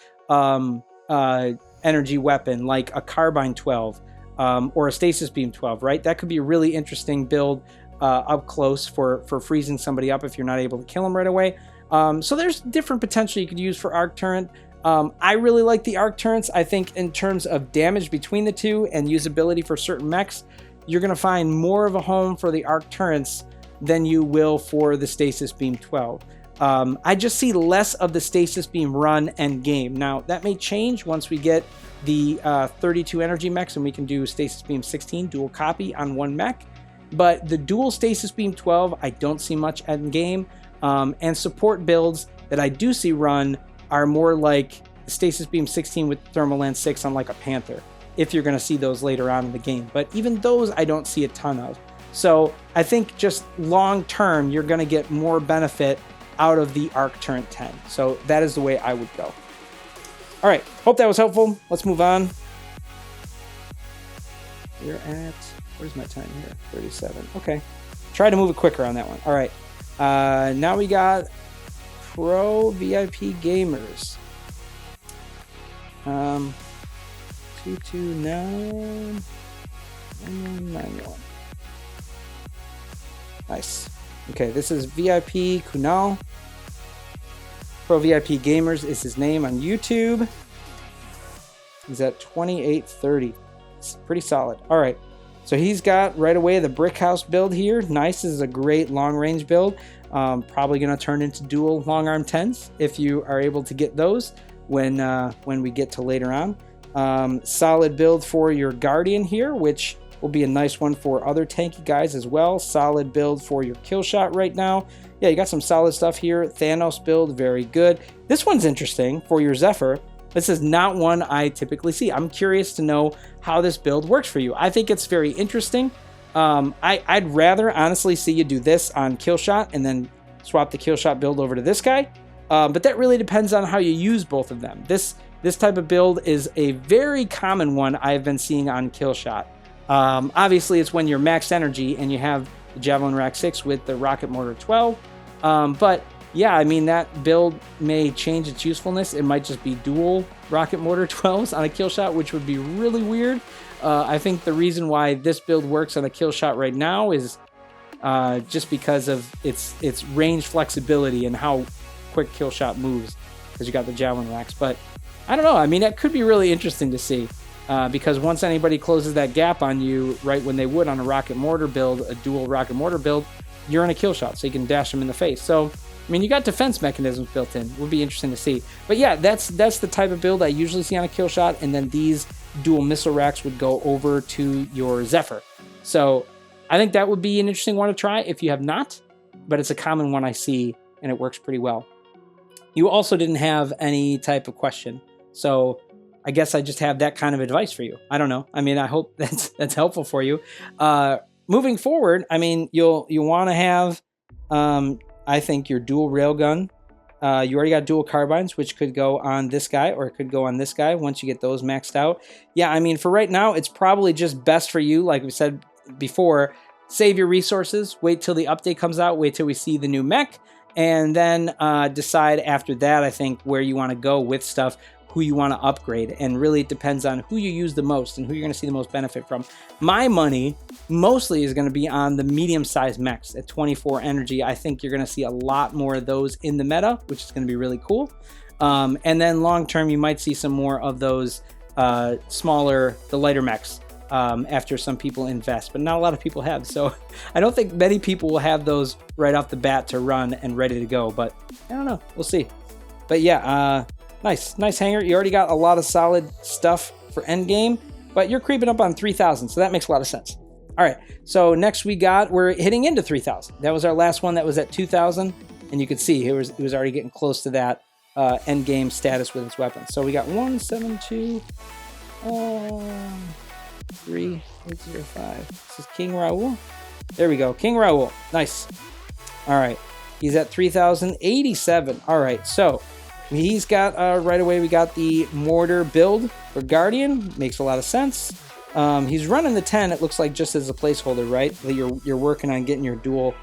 energy weapon, like a Carbine 12 or a Stasis Beam 12, right? That could be a really interesting build up close for freezing somebody up if you're not able to kill them right away. So there's different potential you could use for Arc Turret. I really like the Arc Turrets. I think in terms of damage between the two and usability for certain mechs, you're going to find more of a home for the Arc Turrets than you will for the Stasis Beam 12. I just see less of the Stasis Beam run end game. Now, that may change once we get the 32 energy mechs and we can do Stasis Beam 16 dual copy on one mech. But the dual Stasis Beam 12, I don't see much end game. And support builds that I do see run are more like Stasis Beam 16 with Thermal Lance 6 on like a Panther, if you're going to see those later on in the game. But even those I don't see a ton of. So I think just long term, you're going to get more benefit out of the Arc Turret 10. So that is the way I would go. All right, hope that was helpful. Let's move on. We're at, where's my time here? 37. Okay. Try to move it quicker on that one. All right. Now we got Pro VIP Gamers. 229 91. Nice. Okay, this is VIP Kunal. Pro VIP Gamers is his name on YouTube. He's at 2830. It's pretty solid. All right. So he's got right away the brick house build here. Nice. This is a great long range build. Probably going to turn into dual long arm 10s if you are able to get those when we get to later on. Solid build for your Guardian here, which will be a nice one for other tanky guys as well. Solid build for your kill shot right now. Yeah, you got some solid stuff here. Thanos build, very good. This one's interesting for your Zephyr. This is not one I typically see. I'm curious to know how this build works for you. I think it's very interesting. I'd rather honestly see you do this on Killshot and then swap the Killshot build over to this guy. But that really depends on how you use both of them. This type of build is a very common one I've been seeing on Killshot. Obviously, it's when you're max energy and you have the Javelin Rack 6 with the Rocket Mortar 12. But yeah, I mean, that build may change its usefulness. It might just be dual Rocket Mortar 12s on a Killshot, which would be really weird. I think the reason why this build works on a Killshot right now is just because of its range flexibility and how quick Killshot moves. because you got the javelin racks. But I don't know. I mean, that could be really interesting to see. Because once anybody closes that gap on you, right when they would on a rocket mortar build, a dual rocket mortar build, you're in a kill shot, so you can dash them in the face. So, I mean, you got defense mechanisms built in. Would be interesting to see. But yeah, that's the type of build I usually see on a kill shot, and then these dual missile racks would go over to your Zephyr. So I think that would be an interesting one to try if you have not, but it's a common one I see, and it works pretty well. You also didn't have any type of question, so I guess I just have that kind of advice for you. I don't know. I mean, I hope that's helpful for you. Moving forward, I mean, you'll want to have, I think, your dual railgun. You already got dual carbines, which could go on this guy or it could go on this guy once you get those maxed out. Yeah, I mean, for right now, it's probably just best for you, like we said before, save your resources, wait till the update comes out, wait till we see the new mech, and then decide after that, I think, where you want to go with stuff, who you want to upgrade, and really it depends on who you use the most and who you're going to see the most benefit from. My money mostly is going to be on the medium-sized mechs at 24 energy. I think you're going to see a lot more of those in the meta, which is going to be really cool. And then long-term, you might see some more of those smaller, the lighter mechs after some people invest, but not a lot of people have. So I don't think many people will have those right off the bat to run and ready to go, but I don't know. We'll see. But yeah, Nice hangar. You already got a lot of solid stuff for endgame, but you're creeping up on 3,000, so that makes a lot of sense. All right, so next we're hitting into 3,000. That was our last one that was at 2,000, and you could see it was already getting close to that endgame status with its weapons. So we got 172, 3805. This is King Raul. There we go, King Raul. Nice. All right, he's at 3,087. All right, so he's got, right away, we got the mortar build for Guardian. Makes a lot of sense. He's running the 10, it looks like, just as a placeholder, right? You're working on getting your dual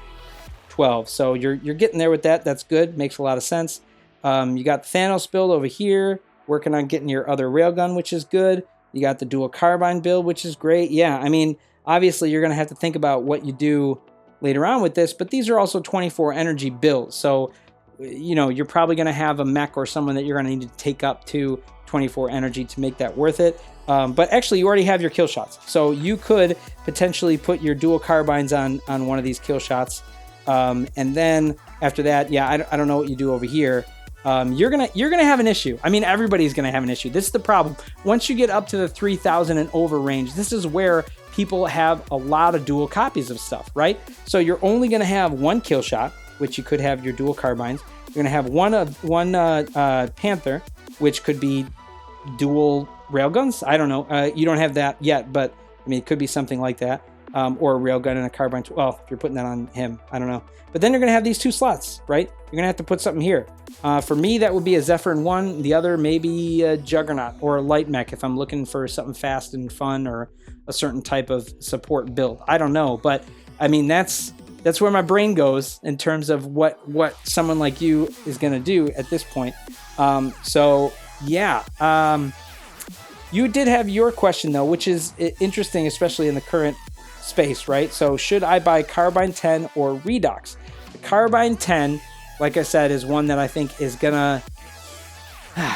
12. So you're getting there with that. That's good. Makes a lot of sense. You got the Thanos build over here, working on getting your other railgun, which is good. You got the dual carbine build, which is great. Yeah, I mean, obviously, you're going to have to think about what you do later on with this, but these are also 24 energy builds. So you know, you're probably going to have a mech or someone that you're going to need to take up to 24 energy to make that worth it. But actually, you already have your kill shots. So you could potentially put your dual carbines on one of these kill shots. And then after that, yeah, I don't know what you do over here. You're gonna have an issue. I mean, everybody's gonna have an issue. This is the problem. Once you get up to the 3,000 and over range, this is where people have a lot of dual copies of stuff, right? So you're only gonna have one kill shot, which you could have your dual carbines. You're gonna have one Panther, which could be dual railguns. I don't know. You don't have that yet, but I mean, it could be something like that, or a railgun and a carbine. Well, if you're putting that on him, I don't know. But then you're gonna have these two slots, right? You're gonna have to put something here. For me, that would be a Zephyr in one. The other maybe a Juggernaut or a light mech if I'm looking for something fast and fun or a certain type of support build. I don't know, but I mean that's where my brain goes in terms of what someone like you is gonna do at this point. So yeah, you did have your question though, which is interesting, especially in the current space, right? So should I buy Carbine 10 or Redox? The Carbine 10, like I said, is one that I think is gonna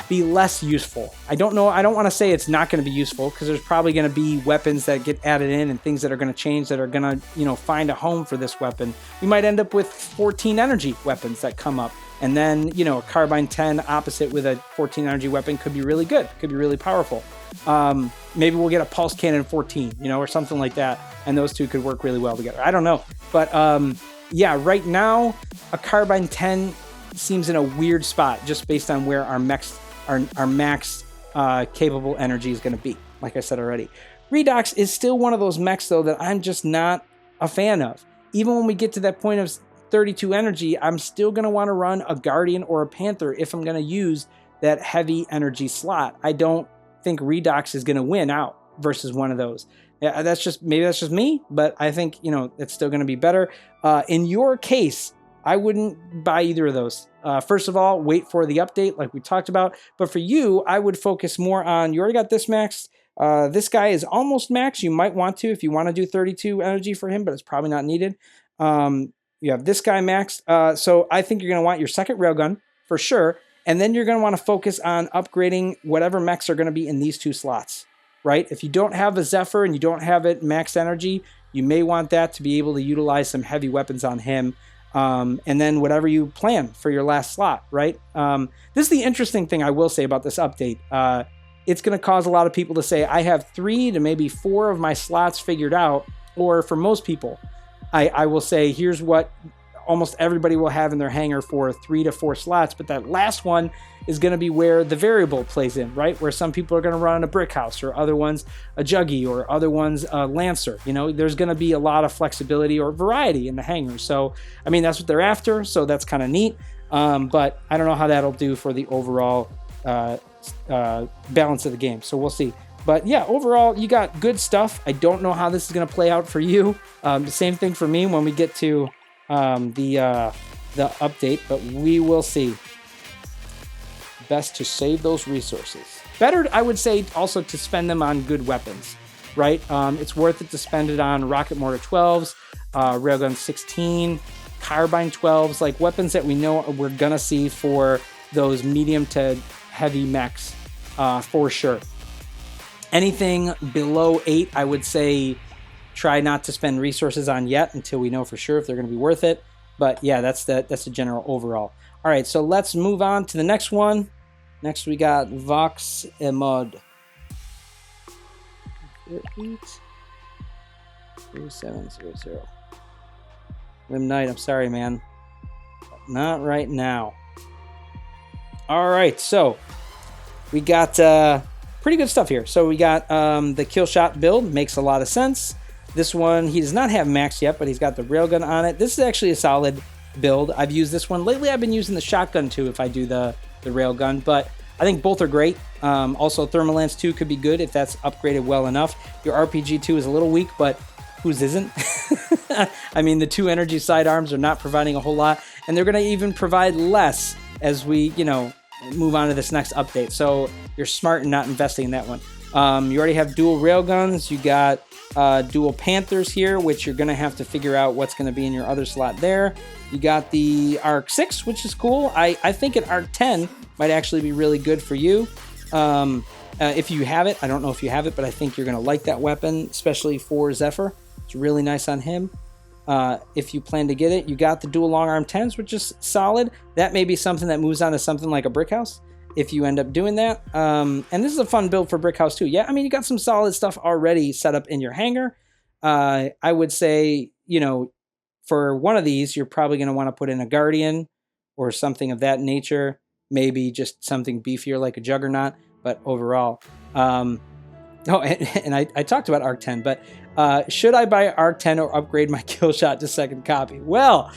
be less useful. I don't know. I don't want to say it's not going to be useful because there's probably going to be weapons that get added in and things that are going to change that are going to, you know, find a home for this weapon. We might end up with 14 energy weapons that come up. And then, you know, a Carbine 10 opposite with a 14 energy weapon could be really good. Could be really powerful. Maybe we'll get a Pulse Cannon 14, you know, or something like that. And those two could work really well together. I don't know. But yeah, right now, a Carbine 10 seems in a weird spot just based on where our max capable energy is going to be. Like I said already, Redox is still one of those mechs though that I'm just not a fan of. Even when we get to that point of 32 energy, I'm still going to want to run a Guardian or a Panther if I'm going to use that heavy energy slot. I don't think Redox is going to win out versus one of those. Yeah, maybe that's just me, but I think, you know, it's still going to be better. In your case, I wouldn't buy either of those. First of all, wait for the update like we talked about. But for you, I would focus more on, you already got this maxed. This guy is almost maxed. You might want to if you want to do 32 energy for him, but it's probably not needed. You have this guy maxed. So I think you're going to want your second railgun for sure. And then you're going to want to focus on upgrading whatever mechs are going to be in these 2 slots, right? If you don't have a Zephyr and you don't have it max energy, you may want that to be able to utilize some heavy weapons on him. And then whatever you plan for your last slot, right? This is the interesting thing I will say about this update. It's going to cause a lot of people to say, I have 3 to maybe 4 of my slots figured out. Or for most people, I will say, here's what almost everybody will have in their hangar for 3 to 4 slots, but that last one is going to be where the variable plays in, right? Where some people are going to run a brick house, or other ones a juggy, or other ones a lancer. You know, there's going to be a lot of flexibility or variety in the hangar. So, I mean, that's what they're after. So that's kind of neat. But I don't know how that'll do for the overall balance of the game. So we'll see. But yeah, overall, you got good stuff. I don't know how this is going to play out for you. The same thing for me when we get to the update, but we will see. Best to save those resources. Better, I would say, also to spend them on good weapons, right? It's worth it to spend it on rocket mortar 12s, railgun 16, carbine 12s, like weapons that we know we're gonna see for those medium to heavy mechs, for sure. Anything below 8, I would say try not to spend resources on yet until we know for sure if they're going to be worth it. But yeah, that's the general overall. All right, so let's move on to the next one. Next we got Vox Emod. 3700. Rim Knight, I'm sorry, man. Not right now. All right, so we got pretty good stuff here. So we got the kill shot build, makes a lot of sense. This one, he does not have max yet, but he's got the railgun on it. This is actually a solid build. I've used this one. Lately, I've been using the shotgun too if I do the railgun, but I think both are great. Also, Thermal Lance 2 could be good if that's upgraded well enough. Your RPG 2 is a little weak, but whose isn't? I mean, the 2 energy sidearms are not providing a whole lot, and they're going to even provide less as we, move on to this next update. So you're smart in not investing in that one. You already have dual railguns. You got dual Panthers here, which you're going to have to figure out what's going to be in your other slot there. You got the Arc 6, which is cool. I think an Arc 10 might actually be really good for you. If you have it, I don't know if you have it, but I think you're going to like that weapon, especially for Zephyr. It's really nice on him. If you plan to get it, you got the dual long arm 10s, which is solid. That may be something that moves on to something like a brick house if you end up doing that. And this is a fun build for brick house too. Yeah, I mean, you got some solid stuff already set up in your hangar. I would say, for one of these, you're probably going to want to put in a guardian or something of that nature. Maybe just something beefier like a juggernaut, but overall. And I talked about Arc 10, but should I buy Arc 10 or upgrade my kill shot to second copy? Well,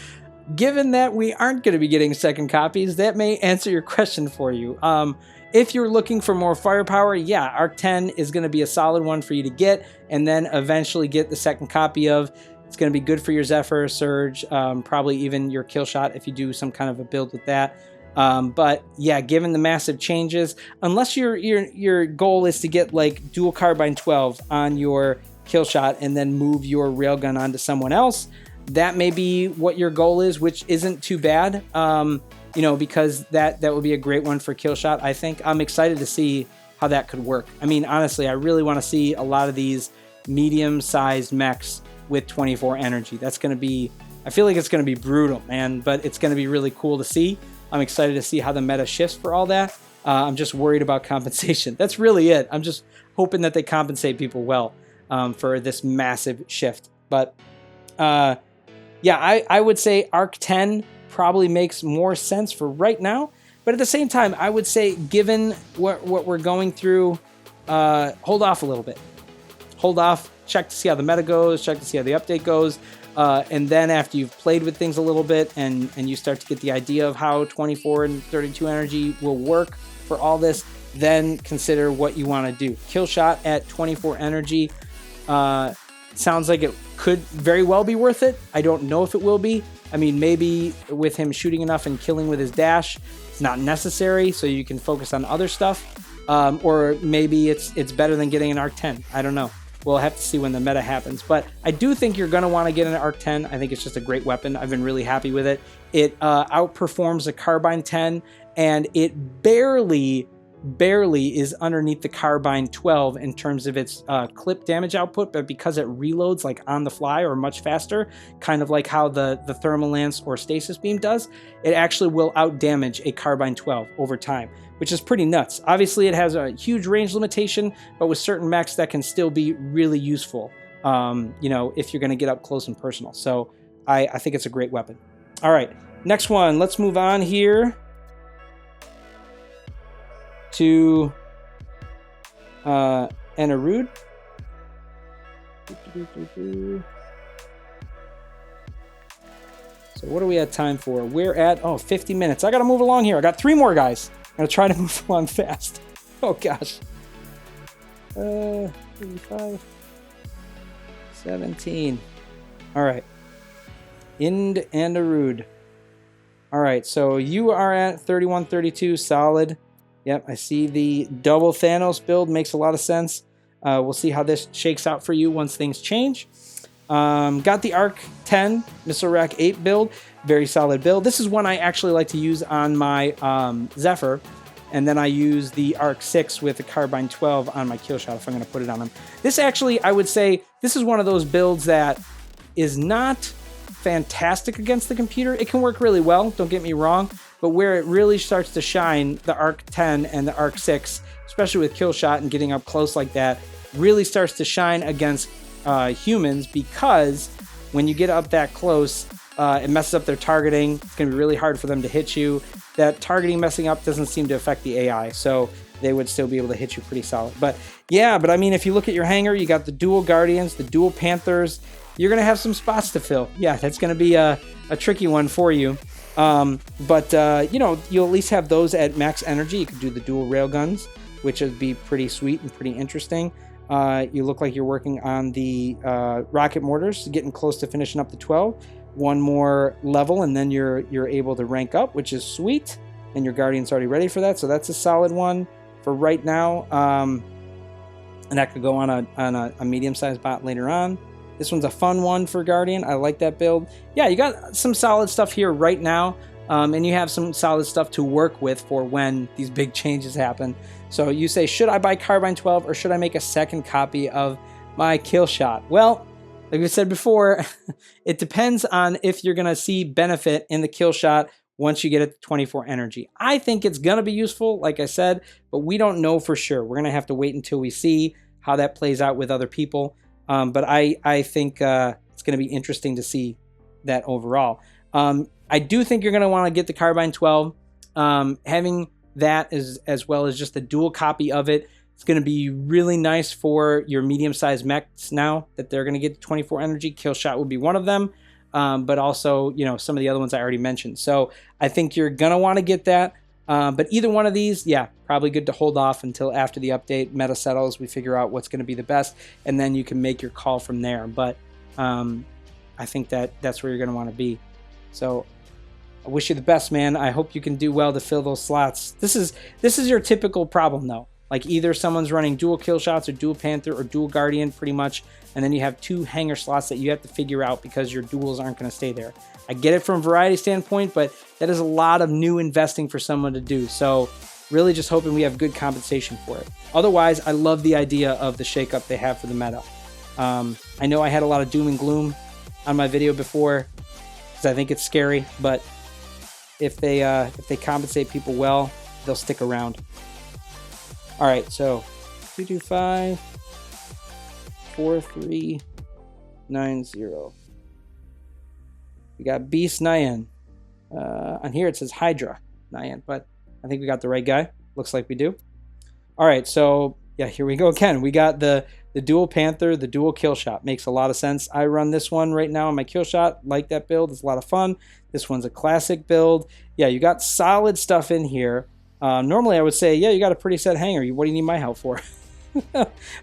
given that we aren't going to be getting second copies, that may answer your question for you. If you're looking for more firepower, yeah, Arc 10 is going to be a solid one for you to get, and then eventually get the second copy of. It's going to be good for your Zephyr, Surge, probably even your kill shot if you do some kind of a build with that. But yeah, given the massive changes, unless your goal is to get like dual carbine 12 on your kill shot and then move your railgun onto someone else, that may be what your goal is, which isn't too bad. Because that would be a great one for kill shot. I think I'm excited to see how that could work. I mean, honestly, I really want to see a lot of these medium-sized mechs with 24 energy. That's going to be, I feel like it's going to be brutal, man, but it's going to be really cool to see. I'm excited to see how the meta shifts for all that. I'm just worried about compensation. That's really it. I'm just hoping that they compensate people well for this massive shift. But yeah, I would say Arc 10 probably makes more sense for right now. But at the same time, I would say, given what we're going through, hold off a little bit. Hold off, check to see how the meta goes, check to see how the update goes. And then after you've played with things a little bit and you start to get the idea of how 24 and 32 energy will work for all this, then consider what you want to do. Kill shot at 24 energy sounds like it could very well be worth it. I don't know if it will be. I mean, maybe with him shooting enough and killing with his dash, it's not necessary, so you can focus on other stuff. Or maybe it's better than getting an Arc 10. I don't know. We'll have to see when the meta happens. But I do think you're going to want to get an Arc 10. I think it's just a great weapon. I've been really happy with it. It outperforms a Carbine 10 and it barely is underneath the carbine 12 in terms of its clip damage output, but because it reloads like on the fly or much faster, kind of like how the thermal lance or stasis beam does, it actually will out damage a carbine 12 over time, which is pretty nuts. Obviously it has a huge range limitation, but with certain mechs that can still be really useful, you know, if you're going to get up close and personal. So I think it's a great weapon. All right, next one, let's move on here to Enerud. So what do we have time for? We're at 50 minutes. I gotta move along here. I got 3 more guys. I'm gonna try to move along fast. Oh gosh. 35, 17. All right. Ind and Arud. All right, so you are at 31, 32, solid. Yep, I see the double Thanos build. Makes a lot of sense. We'll see how this shakes out for you once things change. Got the Arc 10 Missile Rack 8 build. Very solid build. This is one I actually like to use on my Zephyr. And then I use the Arc 6 with the Carbine 12 on my kill shot if I'm going to put it on him. This actually, I would say, this is one of those builds that is not fantastic against the computer. It can work really well, don't get me wrong. But where it really starts to shine, the Arc 10 and the Arc 6, especially with kill shot and getting up close like that, really starts to shine against humans, because when you get up that close, it messes up their targeting. It's going to be really hard for them to hit you. That targeting messing up doesn't seem to affect the AI, so they would still be able to hit you pretty solid. But yeah, but I mean, if you look at your hangar, you got the dual Guardians, the dual Panthers. You're going to have some spots to fill. Yeah, that's going to be a tricky one for you. But you know, you'll at least have those at max energy. You could do the dual railguns, which would be pretty sweet and pretty interesting. You look like you're working on the rocket mortars, getting close to finishing up the 12. One more level, and then you're able to rank up, which is sweet. And your Guardian's already ready for that, so that's a solid one for right now. And that could go on a medium-sized bot later on. This one's a fun one for Guardian. I like that build. Yeah, you got some solid stuff here right now, and you have some solid stuff to work with for when these big changes happen. So you say, should I buy Carbine 12 or should I make a second copy of my kill shot? Well, like we said before, it depends on if you're going to see benefit in the kill shot once you get it to 24 energy. I think it's going to be useful, like I said, but we don't know for sure. We're going to have to wait until we see how that plays out with other people. But I think it's going to be interesting to see that overall. I do think you're going to want to get the Carbine 12. Having that as well as just a dual copy of it, it's going to be really nice for your medium-sized mechs now that they're going to get 24 energy. Kill shot would be one of them, but also, you know, some of the other ones I already mentioned. So I think you're going to want to get that. But either one of these, yeah, probably good to hold off until after the update, meta settles, we figure out what's going to be the best, and then you can make your call from there. But I think that's where you're going to want to be. So I wish you the best, man. I hope you can do well to fill those slots. This is your typical problem, though. Like either someone's running dual kill shots or dual Panther or dual Guardian pretty much, and then you have 2 hangar slots that you have to figure out because your duals aren't going to stay there. I get it from a variety standpoint, but that is a lot of new investing for someone to do. So really just hoping we have good compensation for it. Otherwise, I love the idea of the shakeup they have for the meta. I know I had a lot of doom and gloom on my video before because I think it's scary, but if they compensate people well, they'll stick around. All right, so 225 4390. We got Beast Nyan. On here it says Hydra Nyan, but I think we got the right guy. Looks like we do. All right, so yeah, here we go again. We got the dual Panther, the dual kill shot. Makes a lot of sense. I run this one right now on my kill shot. Like that build. It's a lot of fun. This one's a classic build. Yeah, you got solid stuff in here. Normally I would say, yeah, you got a pretty set hangar. What do you need my help for?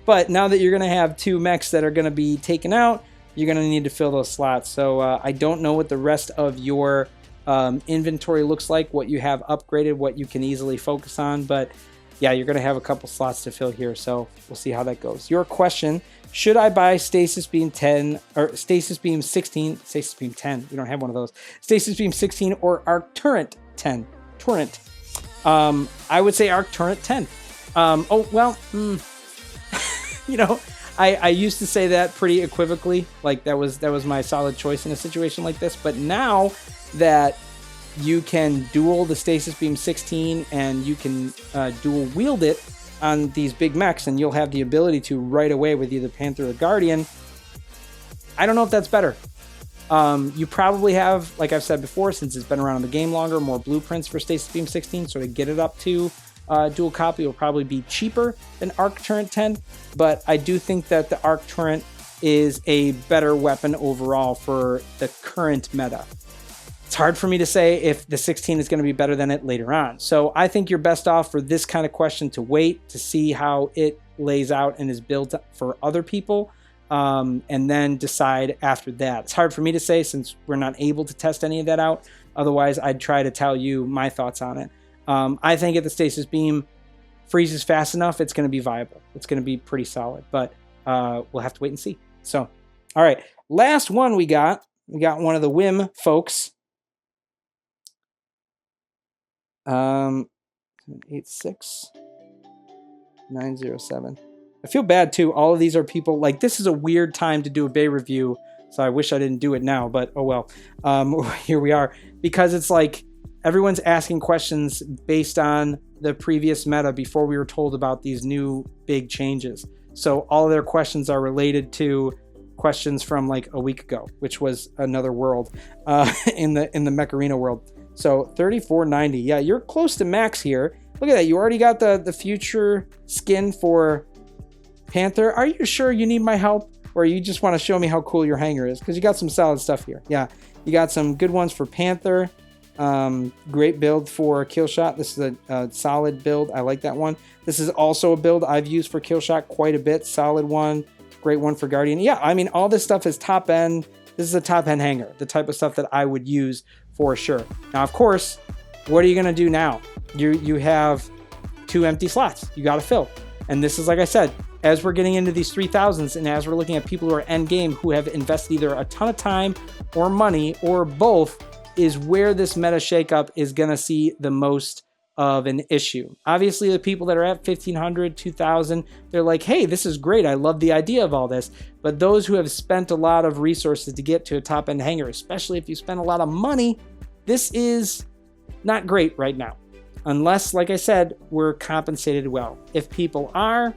But now that you're going to have 2 mechs that are going to be taken out, you're going to need to fill those slots. So I don't know what the rest of your inventory looks like, what you have upgraded, what you can easily focus on. But yeah, you're going to have a couple slots to fill here. So we'll see how that goes. Your question, should I buy Stasis Beam 10 or Stasis Beam 16? Stasis Beam 10. We don't have one of those. Stasis Beam 16 or Arc Torrent 10. Torrent. I would say Arc Turret 10. You know, I used to say that pretty equivocally, like that was my solid choice in a situation like this. But now that you can dual the Stasis Beam 16 and you can dual wield it on these big mechs, and you'll have the ability to right away with either Panther or Guardian, I don't know if that's better. You probably have, like I've said before, since it's been around in the game longer, more blueprints for Stasis Beam 16, so to get it up to dual copy will probably be cheaper than Arc Turret 10, but I do think that the Arc Turret is a better weapon overall for the current meta. It's hard for me to say if the 16 is going to be better than it later on. So I think you're best off for this kind of question to wait to see how it lays out and is built for other people, and then decide after that. It's hard for me to say since we're not able to test any of that out. Otherwise, I'd try to tell you my thoughts on it. I think if the Stasis Beam freezes fast enough, it's going to be viable. It's going to be pretty solid, but we'll have to wait and see. So, all right, last one we got one of the Whim folks. 86907. I feel bad too. All of these are people, like, this is a weird time to do a Bay review, so I wish I didn't do it now, but oh well. Here we are, because it's like everyone's asking questions based on the previous meta before we were told about these new big changes. So all of their questions are related to questions from like a week ago, which was another world in the Mech Arena world. So 3490. Yeah, you're close to max here. Look at that. You already got the future skin for Panther. Are you sure you need my help? Or you just want to show me how cool your hangar is? Because you got some solid stuff here. Yeah, you got some good ones for Panther. Great build for Killshot. This is a solid build. I like that one. This is also a build I've used for Killshot quite a bit. Solid one. Great one for Guardian. Yeah, I mean, all this stuff is top end. This is a top end hangar. The type of stuff that I would use for sure. Now, of course, what are you going to do now? You have 2 empty slots. You got to fill. And this is, like I said, as we're getting into these 3000s and as we're looking at people who are end game who have invested either a ton of time or money or both, is where this meta shakeup is going to see the most of an issue. Obviously, the people that are at 1500, 2000, they're like, hey, this is great. I love the idea of all this. But those who have spent a lot of resources to get to a top end hangar, especially if you spend a lot of money, this is not great right now. Unless, like I said, we're compensated well. If people are,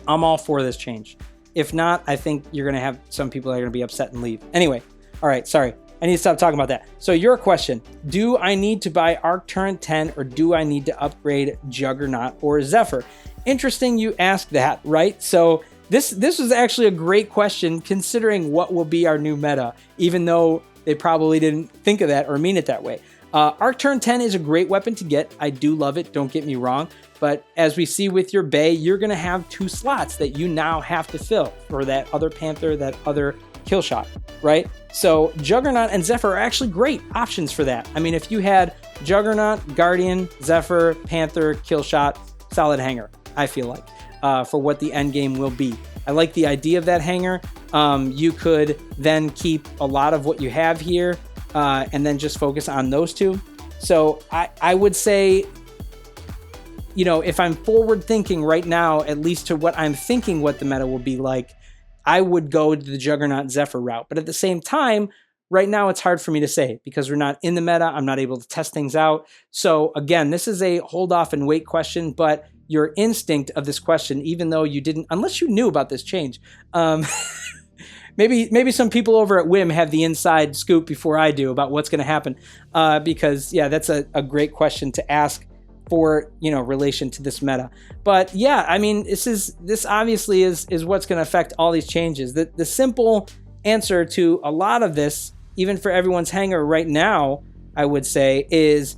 I'm all for this change. If not, I think you're going to have some people that are going to be upset and leave. Anyway, all right, sorry. I need to stop talking about that. So your question, do I need to buy Arc Turret 10 or do I need to upgrade Juggernaut or Zephyr? Interesting you asked that, right? So this was actually a great question considering what will be our new meta, even though they probably didn't think of that or mean it that way. Arc Turret 10 is a great weapon to get. I do love it, don't get me wrong. But as we see with your Bay, you're going to have 2 slots that you now have to fill for that other Panther, that other Killshot, right? So Juggernaut and Zephyr are actually great options for that. I mean, if you had Juggernaut, Guardian, Zephyr, Panther, Killshot, solid hangar, I feel like, for what the end game will be. I like the idea of that hangar. You could then keep a lot of what you have here and then just focus on those 2. So I would say, you know, if I'm forward thinking right now, at least to what I'm thinking what the meta will be like, I would go to the Juggernaut Zephyr route. But at the same time, right now it's hard for me to say because we're not in the meta. I'm not able to test things out. So again, this is a hold off and wait question, but your instinct of this question, even though you didn't, unless you knew about this change, maybe some people over at Whim have the inside scoop before I do about what's going to happen. Because yeah, that's a great question to ask for, you know, relation to this meta. But yeah, I mean, this obviously is what's going to affect all these changes. The simple answer to a lot of this, even for everyone's hangar right now, I would say, is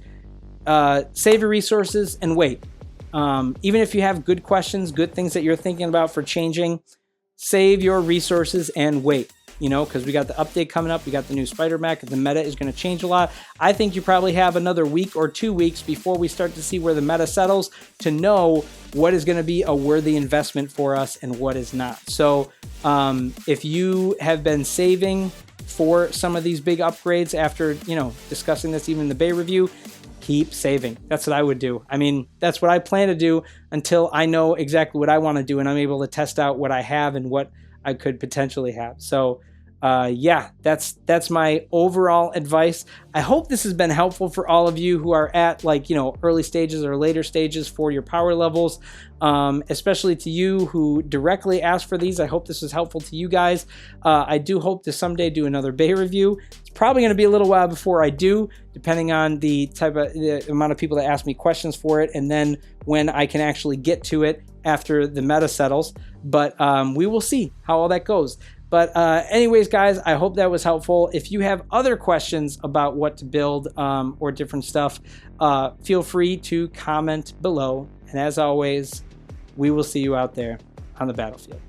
save your resources and wait. Even if you have good questions, good things that you're thinking about for changing, save your resources and wait. You know, because we got the update coming up, we got the new Spider Mech, the meta is going to change a lot. I think you probably have another week or 2 weeks before we start to see where the meta settles to know what is going to be a worthy investment for us and what is not. So if you have been saving for some of these big upgrades after, you know, discussing this even in the Bay review, keep saving. That's what I would do. I mean, that's what I plan to do until I know exactly what I want to do and I'm able to test out what I have and what I could potentially have. So yeah, that's my overall advice. I hope this has been helpful for all of you who are at, like, you know, early stages or later stages for your power levels, especially to you who directly asked for these. I hope this was helpful to you guys. I do hope to someday do another bay review. It's probably going to be a little while before I do, depending on the amount of people that ask me questions for it, and then when I can actually get to it after the meta settles. But we will see how all that goes. But anyways, guys, I hope that was helpful. If you have other questions about what to build or different stuff, feel free to comment below. And as always, we will see you out there on the battlefield.